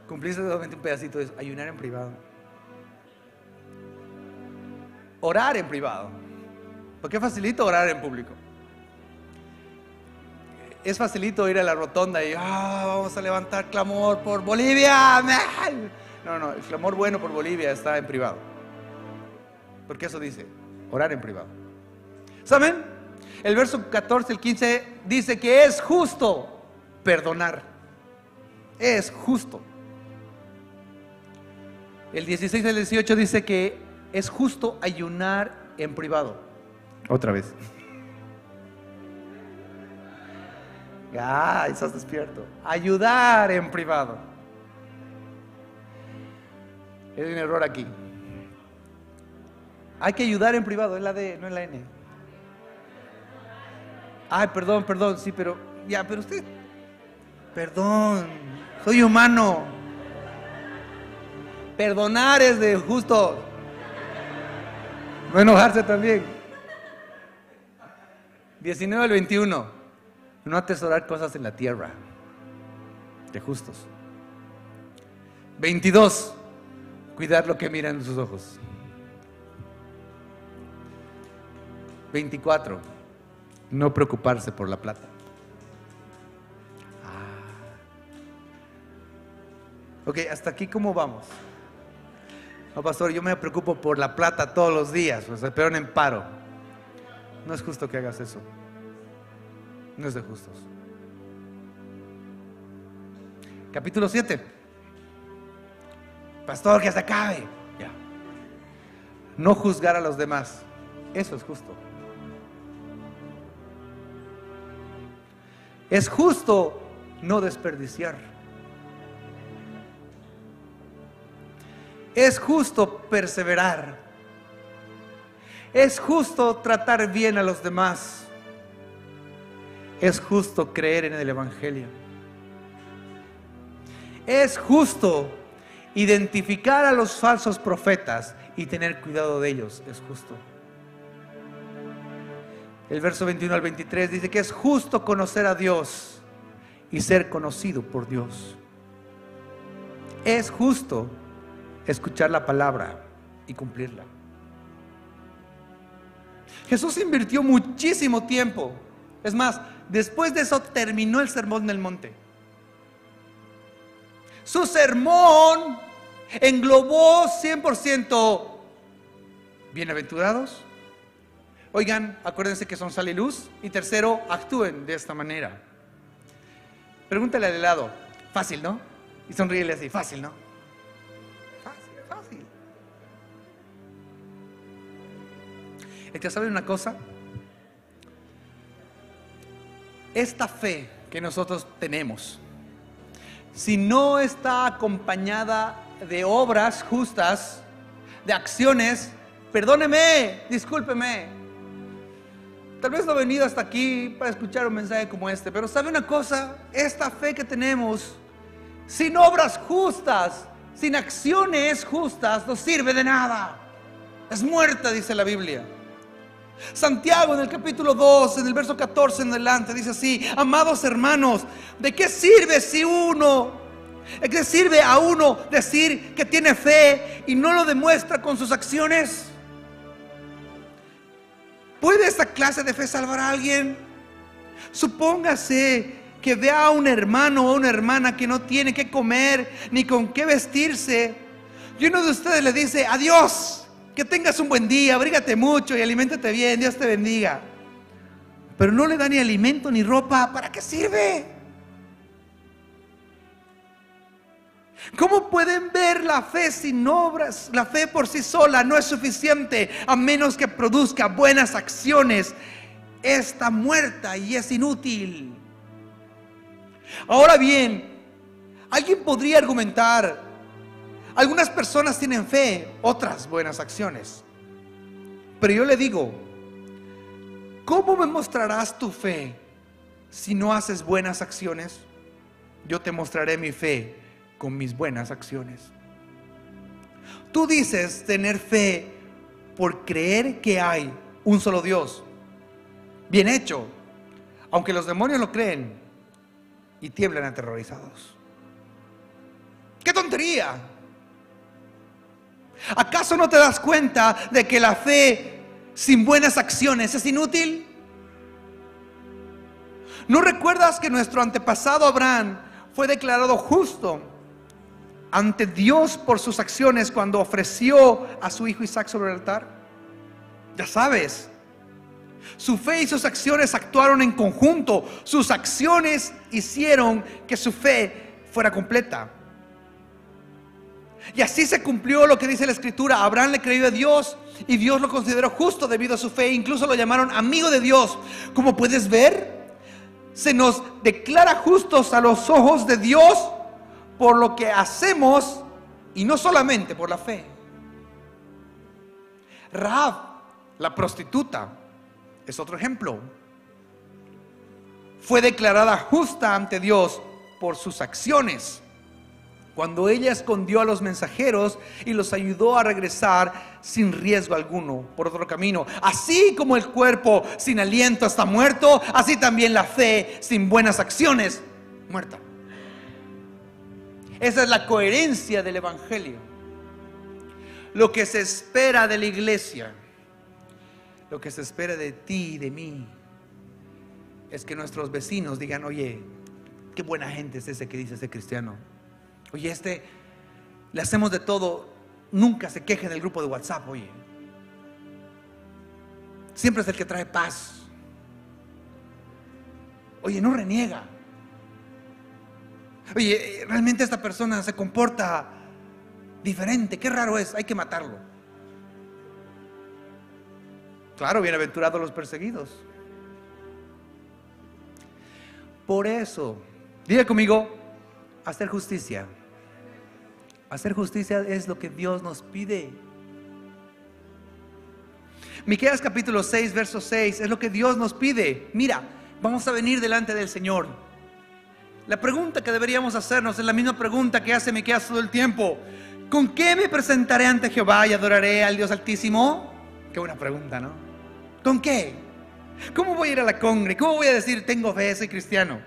Speaker 1: Cumpliste solamente un pedacito de eso. Ayunar en privado. Orar en privado. ¿Por qué facilito orar en público? Es facilito ir a la rotonda y vamos a levantar clamor por Bolivia. No, el clamor bueno por Bolivia está en privado. Porque eso dice, orar en privado. ¿Saben? El verso 14, el 15 dice que es justo perdonar. Es justo. El 16 al 18 dice que es justo ayunar en privado. Otra vez. Estás despierto. Ayudar en privado. Hay un error aquí. Hay que ayudar en privado, es la D, no es la N. Perdón, sí, pero usted. Perdón, soy humano. Perdonar es de justo. No enojarse también. 19 al 21. No atesorar cosas en la tierra. De justos. 22. Cuidar lo que miran en sus ojos. 24. No preocuparse por la plata. Ok, hasta aquí ¿cómo vamos? No, pastor, yo me preocupo por la plata todos los días, pero en paro. No es justo que hagas eso. No es de justos. Capítulo 7. Pastor, que se acabe. Ya. No juzgar a los demás. Eso es justo. Es justo no desperdiciar. Es justo perseverar. Es justo tratar bien a los demás. Es justo creer en el Evangelio. Es justo identificar a los falsos profetas y tener cuidado de ellos. Es justo. El verso 21 al 23 dice que es justo conocer a Dios y ser conocido por Dios. Es justo escuchar la palabra y cumplirla. Jesús invirtió muchísimo tiempo. Es más, después de eso terminó el sermón del monte. Su sermón englobó 100% bienaventurados. Oigan, acuérdense que son sal y luz. Y tercero, actúen de esta manera. Pregúntale al lado, fácil, ¿no? Y sonríele así, fácil, ¿no? Fácil, fácil. ¿Ya saben una cosa? Esta fe que nosotros tenemos, si no está acompañada de obras justas, de acciones, perdóneme, discúlpeme, tal vez no he venido hasta aquí para escuchar un mensaje como este, pero ¿sabe una cosa? Esta fe que tenemos, sin obras justas, sin acciones justas, no sirve de nada. Es muerta, dice la Biblia. Santiago en el capítulo 2, en el verso 14 en adelante, dice así: amados hermanos, ¿de qué sirve a uno decir que tiene fe y no lo demuestra con sus acciones? ¿Puede esta clase de fe salvar a alguien? Supóngase que vea a un hermano o una hermana que no tiene qué comer ni con qué vestirse, y uno de ustedes le dice: adiós, que tengas un buen día, abrígate mucho y aliméntate bien, Dios te bendiga. Pero no le da ni alimento ni ropa, ¿para qué sirve? ¿Cómo pueden ver la fe sin obras? La fe por sí sola no es suficiente a menos que produzca buenas acciones. Está muerta y es inútil. Ahora bien, alguien podría argumentar: algunas personas tienen fe, otras buenas acciones. Pero yo le digo, ¿cómo me mostrarás tu fe si no haces buenas acciones? Yo te mostraré mi fe con mis buenas acciones. Tú dices tener fe por creer que hay un solo Dios. Bien hecho, aunque los demonios lo creen y tiemblan aterrorizados. ¡Qué tontería! ¿Acaso no te das cuenta de que la fe sin buenas acciones es inútil? ¿No recuerdas que nuestro antepasado Abraham fue declarado justo ante Dios por sus acciones cuando ofreció a su hijo Isaac sobre el altar? Ya sabes, su fe y sus acciones actuaron en conjunto. Sus acciones hicieron que su fe fuera completa. Y así se cumplió lo que dice la Escritura. Abraham le creyó a Dios y Dios lo consideró justo debido a su fe. Incluso lo llamaron amigo de Dios. Como puedes ver, se nos declara justos a los ojos de Dios por lo que hacemos y no solamente por la fe. Rahab, la prostituta, es otro ejemplo. Fue declarada justa ante Dios por sus acciones, cuando ella escondió a los mensajeros y los ayudó a regresar sin riesgo alguno por otro camino. Así como el cuerpo sin aliento está muerto, así también la fe sin buenas acciones muerta. Esa es la coherencia del Evangelio. Lo que se espera de la iglesia, lo que se espera de ti y de mí, es que nuestros vecinos digan: oye, qué buena gente es ese que dice ese cristiano. Oye, le hacemos de todo, nunca se queje del grupo de WhatsApp, oye. Siempre es el que trae paz. Oye, no reniega. Oye, realmente esta persona se comporta diferente, qué raro es, hay que matarlo. Claro, bienaventurados los perseguidos. Por eso, diga conmigo: hacer justicia. Hacer justicia es lo que Dios nos pide. Miqueas capítulo 6, verso 6, es lo que Dios nos pide. Mira, vamos a venir delante del Señor. La pregunta que deberíamos hacernos es la misma pregunta que hace Miqueas todo el tiempo. ¿Con qué me presentaré ante Jehová y adoraré al Dios Altísimo? Qué buena pregunta, ¿no? ¿Con qué? ¿Cómo voy a ir a la congre? ¿Cómo voy a decir tengo fe, soy cristiano?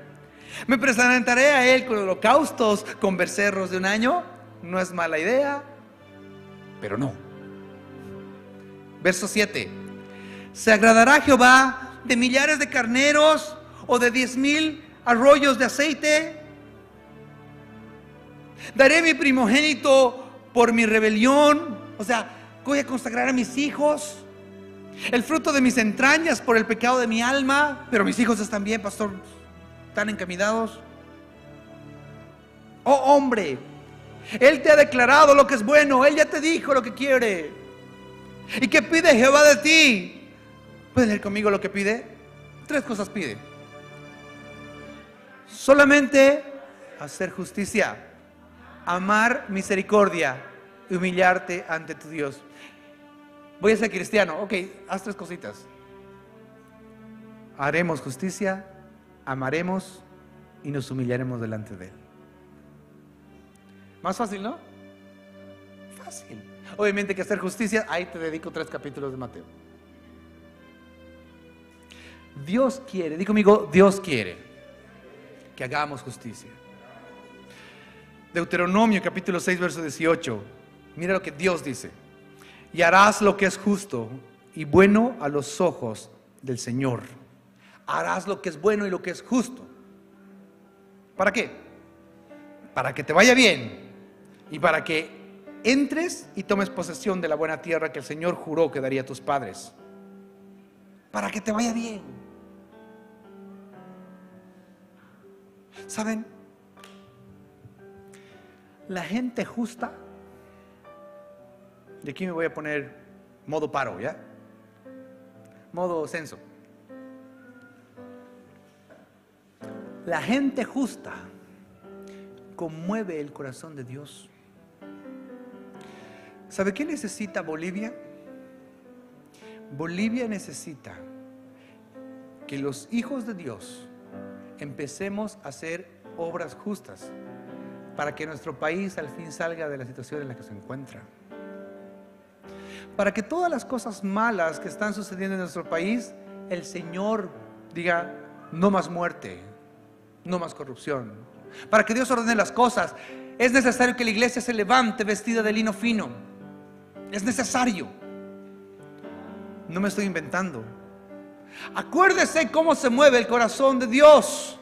Speaker 1: ¿Me presentaré a Él con holocaustos, con becerros de un año? No es mala idea, pero no. Verso 7. ¿Se agradará Jehová de millares de carneros o de 10,000 arroyos de aceite? ¿Daré mi primogénito por mi rebelión? O sea, voy a consagrar a mis hijos. El fruto de mis entrañas por el pecado de mi alma. Pero mis hijos están bien, pastor, están encaminados. Oh hombre, Él te ha declarado lo que es bueno. Él ya te dijo lo que quiere. ¿Y qué pide Jehová de ti? ¿Puedes leer conmigo lo que pide? 3 cosas pide. Solamente hacer justicia, amar misericordia y humillarte ante tu Dios. Voy a ser cristiano. Ok, haz 3 cositas. Haremos justicia, amaremos y nos humillaremos delante de Él. Más fácil, ¿no? Fácil. Obviamente que hacer justicia, ahí te dedico 3 capítulos de Mateo. Dios quiere, di conmigo, Dios quiere que hagamos justicia. Deuteronomio capítulo 6 verso 18. Mira lo que Dios dice. Y harás lo que es justo y bueno a los ojos del Señor. Harás lo que es bueno y lo que es justo. ¿Para qué? Para que te vaya bien y para que entres y tomes posesión de la buena tierra que el Señor juró que daría a tus padres. Para que te vaya bien. ¿Saben? La gente justa, y aquí me voy a poner modo paro, ¿ya? Modo censo. La gente justa conmueve el corazón de Dios. ¿Sabe qué necesita Bolivia? Bolivia necesita que los hijos de Dios empecemos a hacer obras justas para que nuestro país al fin salga de la situación en la que se encuentra. Para que todas las cosas malas que están sucediendo en nuestro país, el Señor diga, no más muerte, no más corrupción. Para que Dios ordene las cosas, es necesario que la iglesia se levante vestida de lino fino. Es necesario. No me estoy inventando. Acuérdese cómo se mueve el corazón de Dios.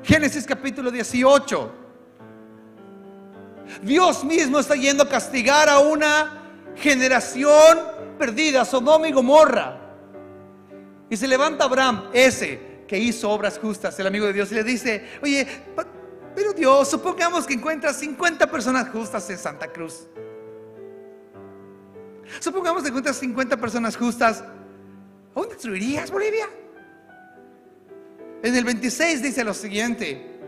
Speaker 1: Génesis capítulo 18. Dios mismo está yendo a castigar a una generación perdida, Sodoma y Gomorra. Y se levanta Abraham, ese que hizo obras justas, el amigo de Dios, y le dice, oye, pero Dios, supongamos que encuentras 50 personas justas en Santa Cruz. Supongamos que encuentras 50 personas justas. ¿Aún destruirías Bolivia? En el 26 dice lo siguiente: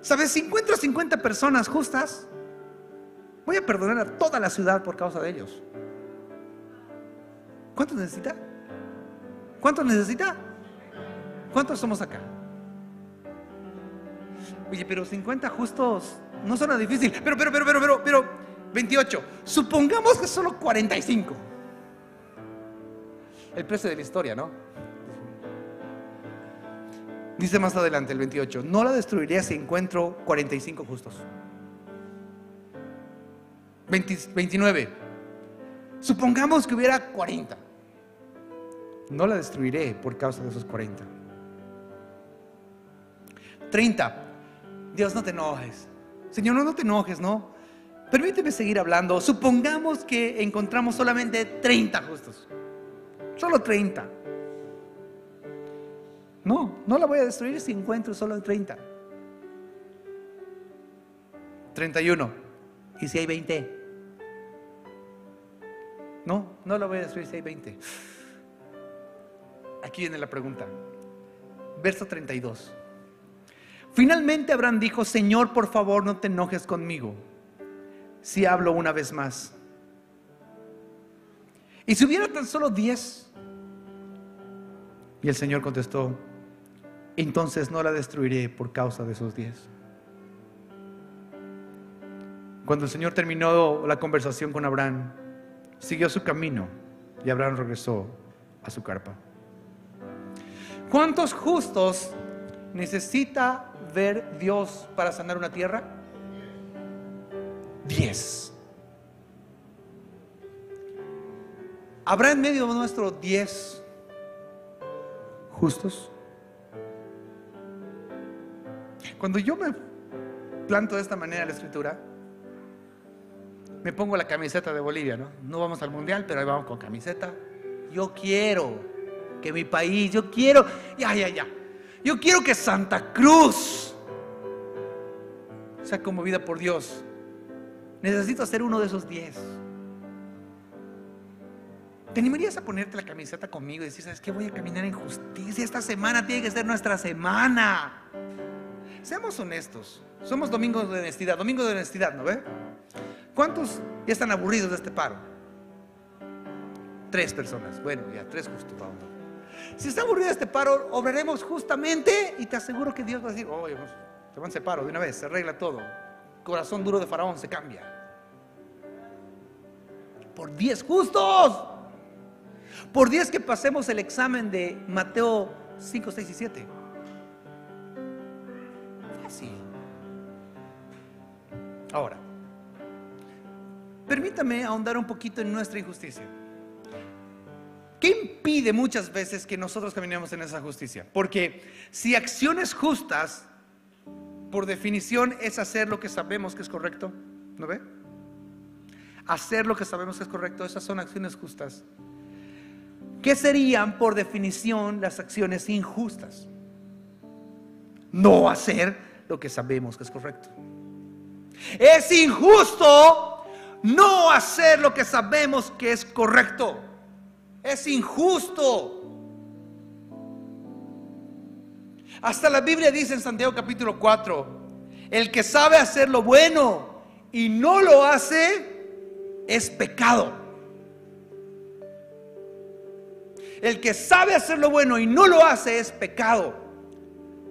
Speaker 1: ¿sabes? Si encuentro 50 personas justas, voy a perdonar a toda la ciudad por causa de ellos. ¿Cuántos necesita? ¿Cuántos necesita? ¿Cuántos somos acá? Oye, pero 50 justos no suena difícil. Pero 28. Supongamos que solo 45. El precio de la historia, ¿no? Dice más adelante el 28. No la destruiría si encuentro 45 justos. 29. Supongamos que hubiera 40. No la destruiré por causa de esos 40. 30. Dios, no te enojes. Señor, no te enojes, ¿no? Permíteme seguir hablando. Supongamos que encontramos solamente 30 justos. Solo 30. No la voy a destruir si encuentro solo 30. 31. ¿Y si hay 20? No la voy a destruir si hay 20. Aquí viene la pregunta. Verso 32. Finalmente Abraham dijo: Señor, por favor, no te enojes conmigo si hablo una vez más. Y si hubiera tan solo 10, Y el Señor contestó: entonces no la destruiré por causa de esos 10. Cuando el Señor terminó la conversación con Abraham, siguió su camino y Abraham regresó a su carpa. ¿Cuántos justos necesita ver Dios para sanar una tierra? 10. ¿Habrá en medio nuestro 10 justos? Cuando yo me planto de esta manera en la escritura, me pongo la camiseta de Bolivia, ¿no? No vamos al mundial, pero ahí vamos con camiseta. Yo quiero que mi país, yo quiero que Santa Cruz sea conmovida por Dios. Necesito ser uno de esos 10. ¿Te animarías a ponerte la camiseta conmigo y decir: ¿sabes qué? Voy a caminar en justicia. Esta semana tiene que ser nuestra semana. Seamos honestos. Somos domingos de honestidad, ¿no ve? ¿Cuántos ya están aburridos de este paro? 3 personas. Bueno, ya 3 justo. Vamos. Si está aburrido de este paro, obraremos justamente y te aseguro que Dios va a decir: oye, pues, te van a paro de una vez, se arregla todo. Corazón duro de Faraón se cambia. Por 10 justos. Por 10 que pasemos el examen de Mateo 5, 6 y 7. Fácil. Ahora, permítame ahondar un poquito en nuestra injusticia. ¿Qué impide muchas veces que nosotros caminemos en esa justicia? Porque si acciones justas, por definición, es hacer lo que sabemos que es correcto, ¿no ve? Hacer lo que sabemos que es correcto, esas son acciones justas. ¿Qué serían por definición las acciones injustas? No hacer lo que sabemos que es correcto. Es injusto no hacer lo que sabemos que es correcto. Es injusto. Hasta la Biblia dice en Santiago capítulo 4: el que sabe hacer lo bueno y no lo hace es pecado. El que sabe hacer lo bueno y no lo hace es pecado.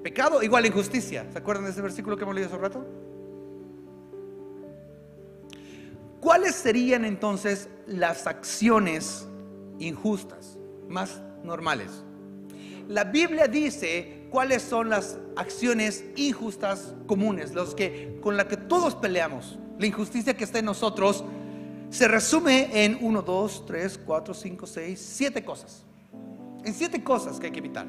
Speaker 1: Pecado igual a injusticia. ¿Se acuerdan de ese versículo que hemos leído hace un rato? ¿Cuáles serían entonces las acciones injustas más normales? La Biblia dice cuáles son las acciones injustas comunes, con las que todos peleamos. La injusticia que está en nosotros se resume en 1, 2, 3, 4, 5, 6, 7 cosas. En 7 cosas que hay que evitar.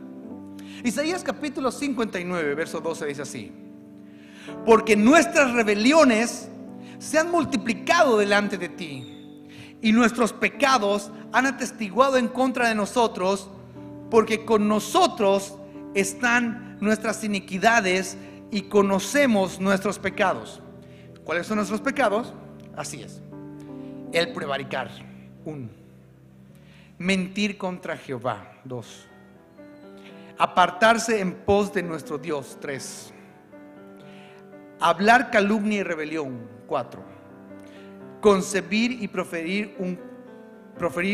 Speaker 1: Isaías capítulo 59, verso 12 dice así: porque nuestras rebeliones se han multiplicado delante de ti, y nuestros pecados han atestiguado en contra de nosotros, porque con nosotros están nuestras iniquidades y conocemos nuestros pecados. ¿Cuáles son nuestros pecados? Así es: el prevaricar, 1; mentir contra Jehová, 2; apartarse en pos de nuestro Dios, 3; hablar calumnia y rebelión, 4; concebir y proferir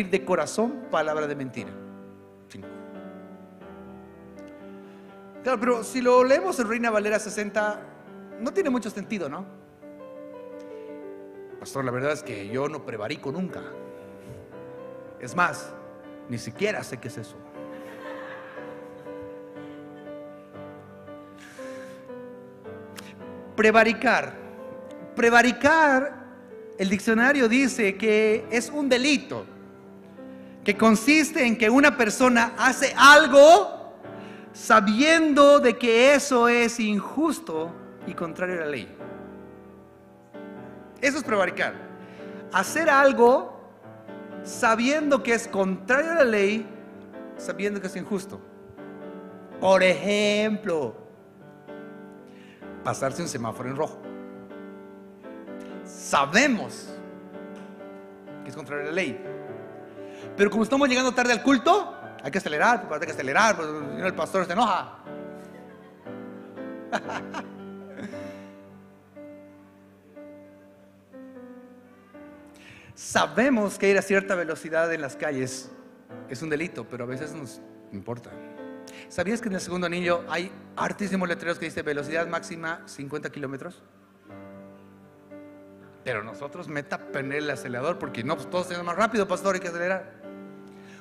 Speaker 1: de corazón palabra de mentira, 5. Claro, pero si lo leemos en Reina Valera 60, no tiene mucho sentido, ¿no? Pastor, la verdad es que yo no prevarico nunca. Es más, ni siquiera sé qué es eso. Prevaricar. Prevaricar, el diccionario dice que es un delito que consiste en que una persona hace algo sabiendo de que eso es injusto y contrario a la ley. Eso es prevaricar. Hacer algo sabiendo que es contrario a la ley, sabiendo que es injusto. Por ejemplo, pasarse un semáforo en rojo. Sabemos que es contrario a la ley, pero como estamos llegando tarde al culto, hay que acelerar, porque el pastor se enoja. Sabemos que ir a cierta velocidad en las calles es un delito, pero a veces nos importa. ¿Sabías que en el segundo anillo hay hartísimos letreros que dice velocidad máxima 50 kilómetros? Pero nosotros meta poner el acelerador, porque no, pues todos tenemos más rápido, pastor, hay que acelerar.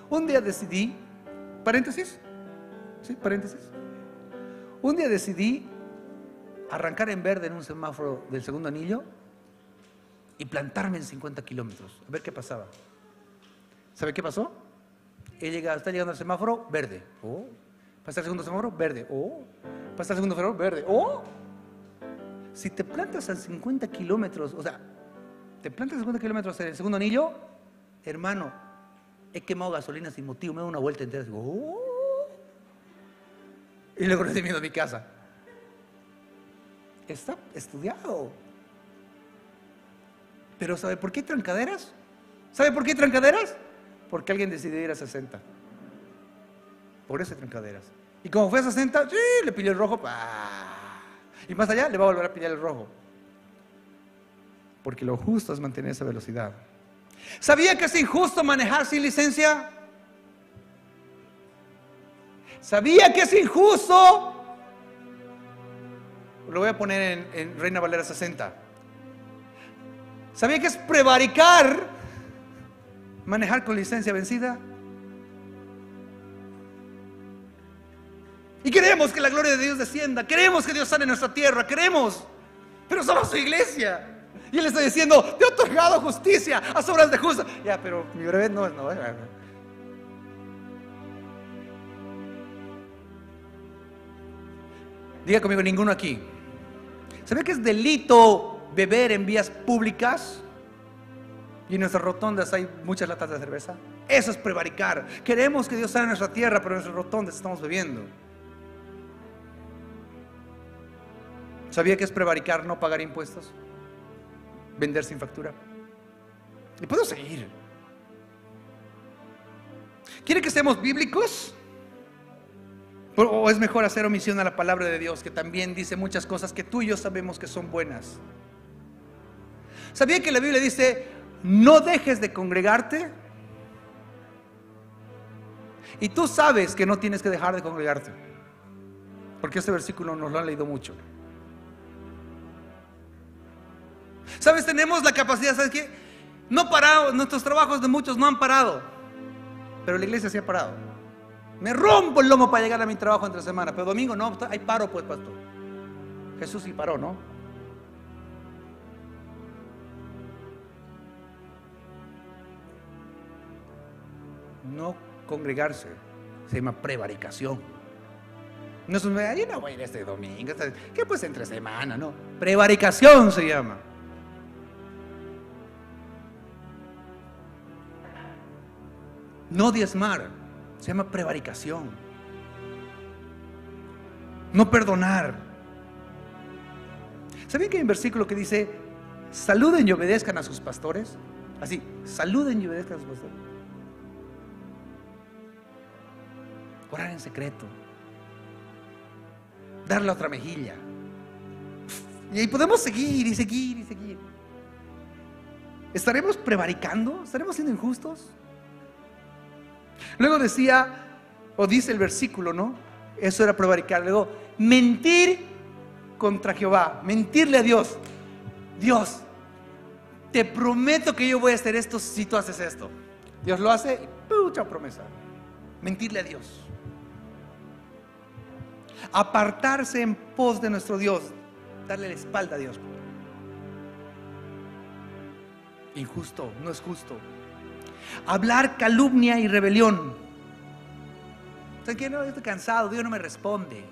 Speaker 1: Un día decidí, paréntesis, sí, paréntesis. Un día decidí arrancar en verde en un semáforo del segundo anillo y plantarme en 50 kilómetros, a ver qué pasaba. ¿Sabe qué pasó? Está llegando al semáforo, verde. Oh. Pasa el segundo semáforo, verde. Oh. Pasa el segundo semáforo, verde. Oh. Si te plantas a 50 kilómetros, o sea, te plantas a 50 kilómetros en el segundo anillo, hermano, he quemado gasolina sin motivo, me doy una vuelta entera. Digo, oh. Y luego estoy viendo mi casa. Está estudiado. Pero ¿sabe por qué hay trancaderas? ¿Sabe por qué hay trancaderas? Porque alguien decidió ir a 60. Por eso hay trancaderas. Y como fue a 60, sí, le pilló el rojo. ¡Pah! Y más allá le va a volver a pillar el rojo. Porque lo justo es mantener esa velocidad. ¿Sabía que es injusto manejar sin licencia? ¿Sabía que es injusto? Lo voy a poner en Reina Valera 60. ¿Sabía que es prevaricar manejar con licencia vencida? Y queremos que la gloria de Dios descienda, queremos que Dios sane nuestra tierra, queremos, pero somos su iglesia. Y Él está diciendo, te he otorgado justicia a obras de justo. Ya, pero mi brevet no. Diga conmigo, ninguno aquí. ¿Sabe que es delito beber en vías públicas? Y en nuestras rotondas hay muchas latas de cerveza. Eso es prevaricar. Queremos que Dios sane nuestra tierra, pero en nuestras rotondas estamos bebiendo. ¿Sabía que es prevaricar no pagar impuestos? Vender sin factura. Y puedo seguir. ¿Quiere que seamos bíblicos? ¿O es mejor hacer omisión a la palabra de Dios, que también dice muchas cosas que tú y yo sabemos que son buenas? ¿Sabía que la Biblia dice, no dejes de congregarte? Y tú sabes que no tienes que dejar de congregarte, porque este versículo nos lo han leído mucho. ¿Sabes? Tenemos la capacidad, ¿sabes qué? No parado, nuestros trabajos de muchos no han parado, pero la iglesia sí ha parado. Me rompo el lomo para llegar a mi trabajo entre semana, pero domingo no, hay paro pues, pastor. Jesús sí paró, ¿no? No congregarse se llama prevaricación. No es yo no voy a ir este domingo, ¿qué pues entre semana? No, prevaricación se llama. No diezmar se llama prevaricación. No perdonar. ¿Saben que hay un versículo que dice, saluden y obedezcan a sus pastores? Así, saluden y obedezcan a sus pastores. Orar en secreto, dar la otra mejilla. Y ahí podemos seguir y seguir y seguir. ¿Estaremos prevaricando? ¿Estaremos siendo injustos? Luego decía, o dice el versículo, ¿no? Eso era prevaricar. Luego, mentir contra Jehová, mentirle a Dios. Dios, te prometo que yo voy a hacer esto si tú haces esto. Dios lo hace y mucha promesa. Mentirle a Dios. Apartarse en pos de nuestro Dios, darle la espalda a Dios. Injusto, no es justo. Hablar calumnia y rebelión. ¿Saben qué? No, yo estoy cansado, Dios no me responde.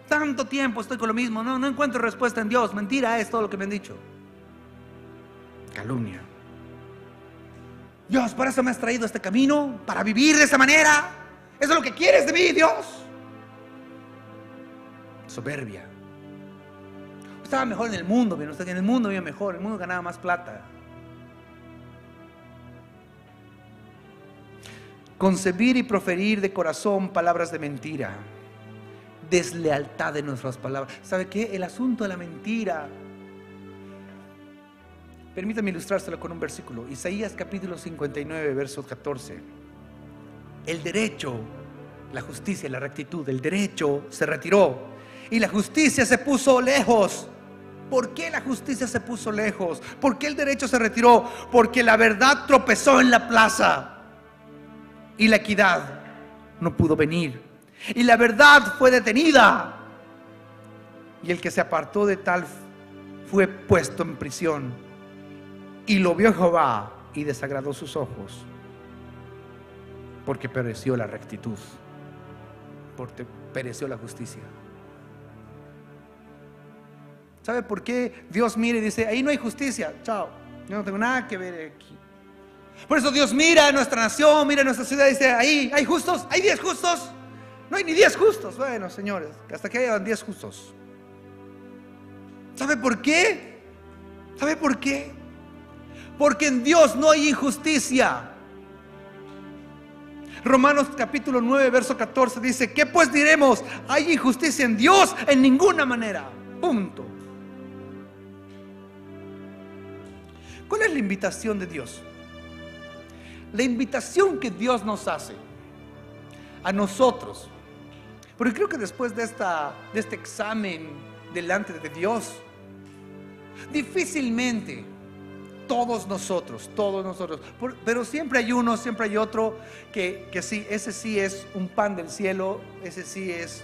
Speaker 1: Tanto tiempo estoy con lo mismo, no encuentro respuesta en Dios. Mentira es todo lo que me han dicho. Calumnia. Dios, ¿para eso me has traído a este camino? ¿Para vivir de esa manera? ¿Eso es lo que quieres de mí, Dios? Soberbia. Estaba mejor en el mundo, pero en el mundo vivía mejor, en el mundo ganaba más plata. Concebir y proferir de corazón palabras de mentira. Deslealtad de nuestras palabras. ¿Sabe qué? El asunto de la mentira. Permítame ilustrárselo con un versículo. Isaías capítulo 59, verso 14. El derecho La justicia, la rectitud, el derecho se retiró y la justicia se puso lejos. ¿Por qué la justicia se puso lejos? ¿Por qué el derecho se retiró? Porque la verdad tropezó en la plaza y la equidad no pudo venir. Y la verdad fue detenida. Y el que se apartó de tal fue puesto en prisión. Y lo vio Jehová y desagradó sus ojos, porque pereció la rectitud, porque pereció la justicia. ¿Sabe por qué Dios mira y dice: ahí no hay justicia, chao, yo no tengo nada que ver aquí? Por eso Dios mira a nuestra nación, mira a nuestra ciudad y dice: ahí hay justos, hay 10 justos. No hay ni 10 justos. Bueno, señores, hasta que hayan 10 justos. ¿Sabe por qué? ¿Sabe por qué? Porque en Dios no hay injusticia. Romanos capítulo 9 verso 14 dice: ¿qué pues diremos? ¿Hay injusticia en Dios? En ninguna manera. Punto. ¿Cuál es la invitación de Dios? La invitación que Dios nos hace a nosotros, porque creo que después de este examen delante de Dios, difícilmente todos nosotros, pero siempre hay uno, siempre hay otro que sí, ese sí es un pan del cielo, ese sí es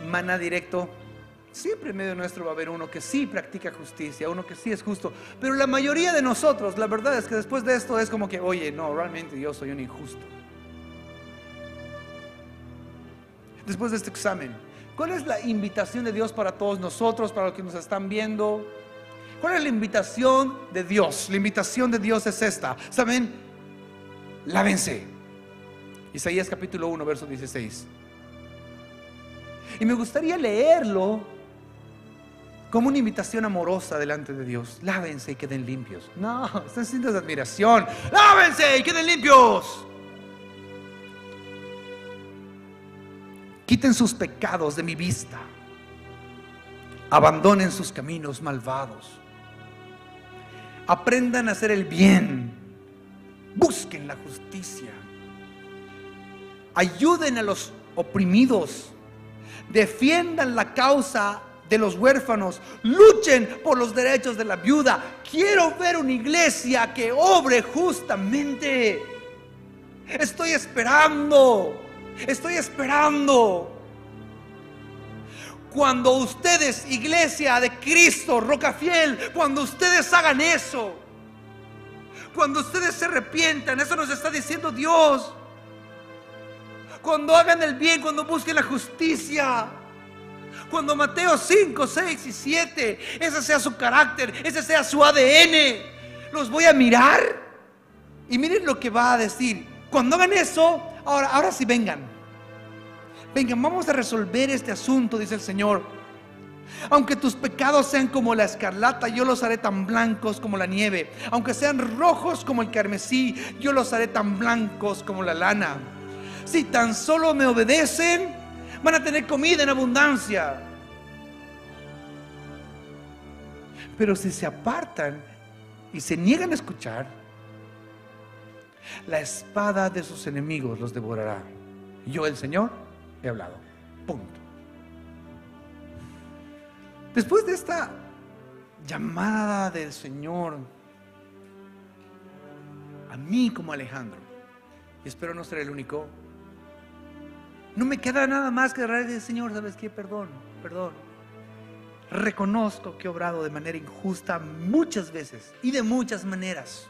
Speaker 1: maná directo. Siempre en medio nuestro va a haber uno que sí practica justicia, uno que sí es justo. Pero la mayoría de nosotros, la verdad es que después de esto es como que: oye, no, realmente yo soy un injusto. Después de este examen, ¿cuál es la invitación de Dios para todos nosotros, para los que nos están viendo? ¿Cuál es la invitación de Dios? La invitación de Dios es esta. ¿Saben? Lávense. Isaías capítulo 1 verso 16. Y me gustaría leerlo como una invitación amorosa delante de Dios. Lávense y queden limpios. No, están sintiendo de admiración. Lávense y queden limpios. Quiten sus pecados de mi vista. Abandonen sus caminos malvados. Aprendan a hacer el bien. Busquen la justicia. Ayuden a los oprimidos. Defiendan la causa de los huérfanos. Luchen por los derechos de la viuda. Quiero ver una iglesia que obre justamente. Estoy esperando. Cuando ustedes, iglesia de Cristo, Roca Fiel, cuando ustedes hagan eso, cuando ustedes se arrepientan, eso nos está diciendo Dios. Cuando hagan el bien, cuando busquen la justicia, cuando Mateo 5, 6 y 7, ese sea su carácter, ese sea su ADN, los voy a mirar y miren lo que va a decir. Cuando hagan eso, ahora sí vengan, vamos a resolver este asunto, dice el Señor. Aunque tus pecados sean como la escarlata, yo los haré tan blancos como la nieve. Aunque sean rojos como el carmesí, yo los haré tan blancos como la lana. Si tan solo me obedecen, van a tener comida en abundancia. Pero si se apartan y se niegan a escuchar, la espada de sus enemigos los devorará. Yo, el Señor, he hablado. Punto. Después de esta llamada del Señor a mí como Alejandro, y espero no ser el único, no me queda nada más que decir: Señor, ¿sabes qué? Perdón. Reconozco que he obrado de manera injusta muchas veces y de muchas maneras.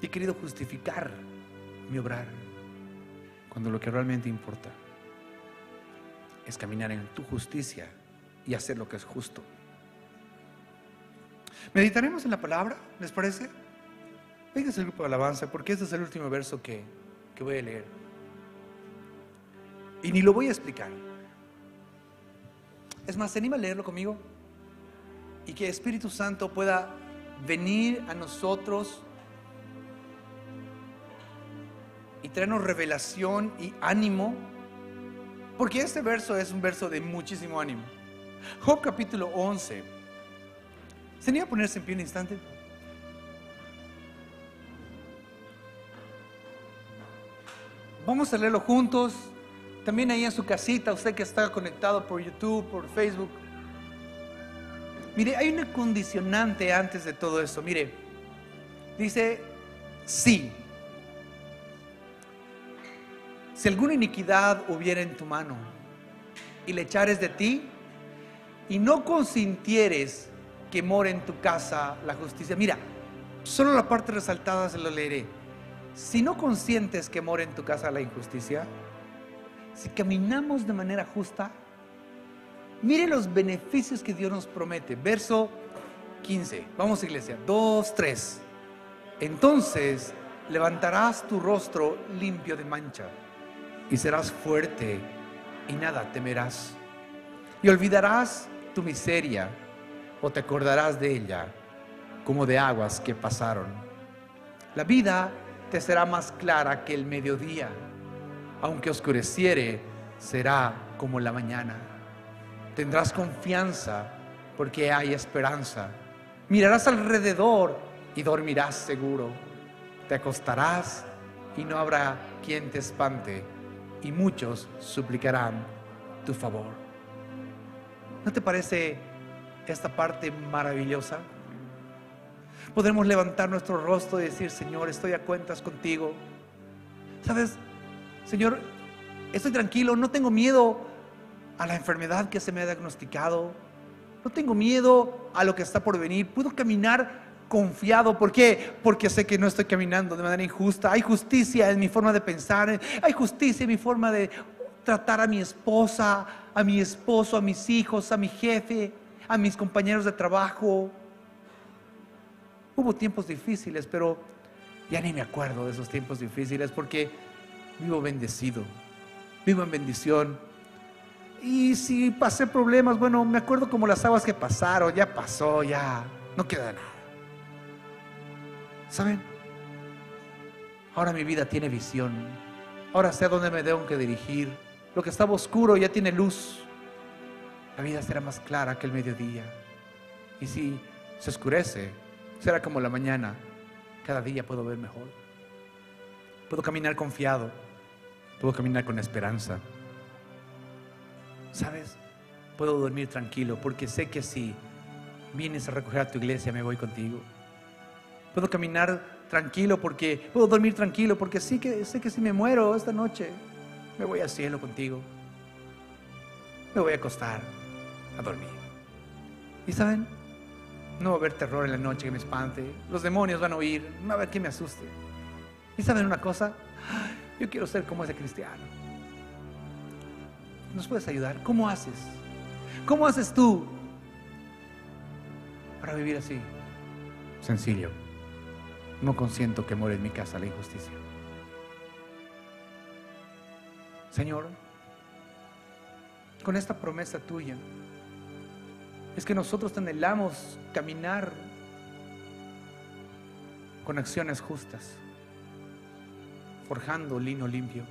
Speaker 1: He querido justificar mi obrar, cuando lo que realmente importa es caminar en tu justicia y hacer lo que es justo. Meditaremos en la palabra, ¿les parece? Véngase el grupo de alabanza, porque este es el último verso que voy a leer. Y ni lo voy a explicar. Es más, ¿se anima a leerlo conmigo? Y que el Espíritu Santo pueda venir a nosotros y traernos revelación y ánimo, porque este verso es un verso de muchísimo ánimo. Job capítulo 11. ¿Se anima a ponerse en pie un instante? Vamos a leerlo juntos. También ahí en su casita, usted que está conectado por YouTube, por Facebook. Mire, hay una condicionante antes de todo esto. Mire, dice, sí. Si alguna iniquidad hubiera en tu mano y le echares de ti, y no consintieres que more en tu casa la justicia. Mira, solo la parte resaltada se lo leeré. Si no consientes que more en tu casa la injusticia, si caminamos de manera justa, mire los beneficios que Dios nos promete. Verso 15. Vamos, iglesia. 2, 3. Entonces levantarás tu rostro limpio de mancha y serás fuerte y nada temerás. Y olvidarás tu miseria o te acordarás de ella como de aguas que pasaron. La vida te será más clara que el mediodía, aunque oscureciere, será como la mañana. Tendrás confianza porque hay esperanza. Mirarás alrededor y dormirás seguro. Te acostarás y no habrá quien te espante, y muchos suplicarán tu favor. ¿No te parece esta parte maravillosa? Podremos levantar nuestro rostro y decir: Señor, estoy a cuentas contigo. ¿Sabes? Señor, estoy tranquilo, no tengo miedo a la enfermedad que se me ha diagnosticado. No tengo miedo a lo que está por venir. Puedo caminar confiado. ¿Por qué? Porque sé que no estoy caminando de manera injusta. Hay justicia en mi forma de pensar. Hay justicia en mi forma de tratar a mi esposa, a mi esposo, a mis hijos, a mi jefe, a mis compañeros de trabajo. Hubo tiempos difíciles, pero ya ni me acuerdo de esos tiempos difíciles, porque vivo bendecido, vivo en bendición. Y si pasé problemas, bueno, me acuerdo como las aguas que pasaron. Ya pasó, ya no queda nada. ¿Saben? Ahora mi vida tiene visión. Ahora sé a dónde me tengo que dirigir. Lo que estaba oscuro ya tiene luz. La vida será más clara que el mediodía. Y si se oscurece, será como la mañana. Cada día puedo ver mejor. Puedo caminar confiado. Puedo caminar con esperanza. ¿Sabes? Puedo dormir tranquilo, porque sé que si vienes a recoger a tu iglesia, me voy contigo. Puedo caminar tranquilo, porque puedo dormir tranquilo, porque sé que si me muero esta noche, me voy al cielo contigo. Me voy a acostar a dormir. ¿Y saben? No va a haber terror en la noche que me espante. Los demonios van a huir. No va a haber quien me asuste. ¿Y saben una cosa? Yo quiero ser como ese cristiano. ¿Nos puedes ayudar? ¿Cómo haces? ¿Cómo haces tú para vivir así? Sencillo. No consiento que more en mi casa la injusticia. Señor, con esta promesa tuya, es que nosotros anhelamos caminar con acciones justas, forjando lino limpio.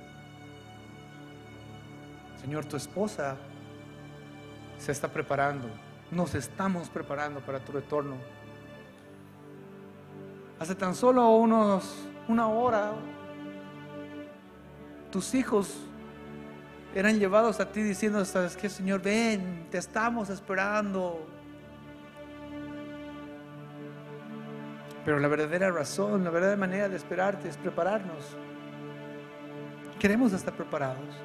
Speaker 1: Señor, tu esposa se está preparando, nos estamos preparando para tu retorno. Hace tan solo una hora, tus hijos eran llevados a ti diciendo: ¿sabes qué, Señor? Ven, te estamos esperando. Pero la verdadera razón, la verdadera manera de esperarte es prepararnos. Queremos estar preparados.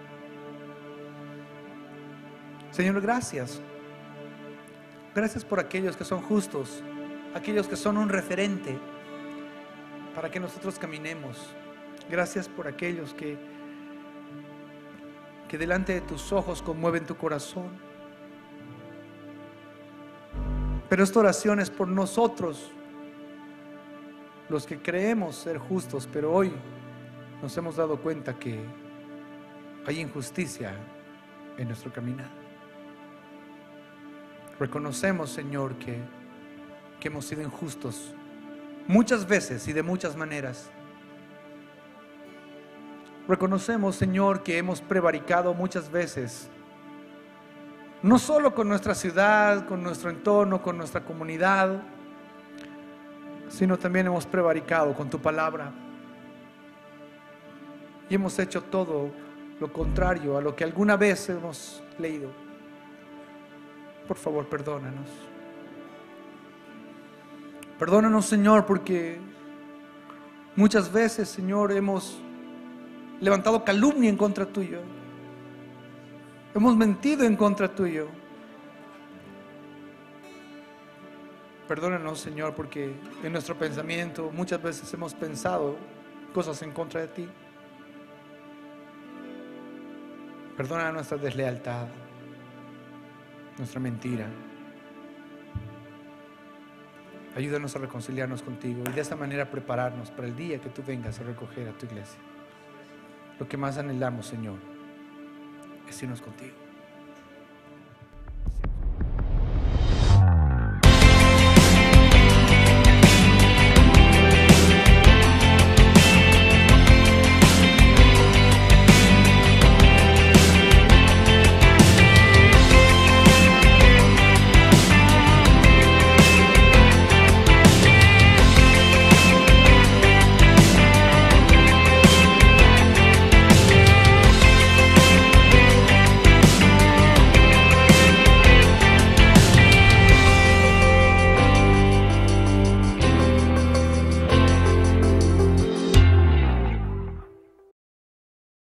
Speaker 1: Señor, gracias. Gracias por aquellos que son justos, aquellos que son un referente para que nosotros caminemos. Gracias por aquellos que delante de tus ojos conmueven tu corazón. Pero esta oración es por nosotros, los que creemos ser justos, pero hoy nos hemos dado cuenta que hay injusticia en nuestro caminar. Reconocemos, Señor, que hemos sido injustos muchas veces y de muchas maneras. Reconocemos, Señor, que hemos prevaricado muchas veces, no solo con nuestra ciudad, con nuestro entorno, con nuestra comunidad, sino también hemos prevaricado con tu palabra. y hemos hecho todo lo contrario a lo que alguna vez hemos leído. Por favor, perdónanos. Perdónanos, Señor, porque muchas veces, Señor, hemos levantado calumnia en contra tuyo. Hemos mentido en contra tuyo. Perdónanos, Señor, porque en nuestro pensamiento muchas veces hemos pensado cosas en contra de ti. Perdona nuestra deslealtad, nuestra mentira. Ayúdanos a reconciliarnos contigo y de esta manera prepararnos para el día que tú vengas a recoger a tu iglesia. Lo que más anhelamos, Señor, es irnos contigo.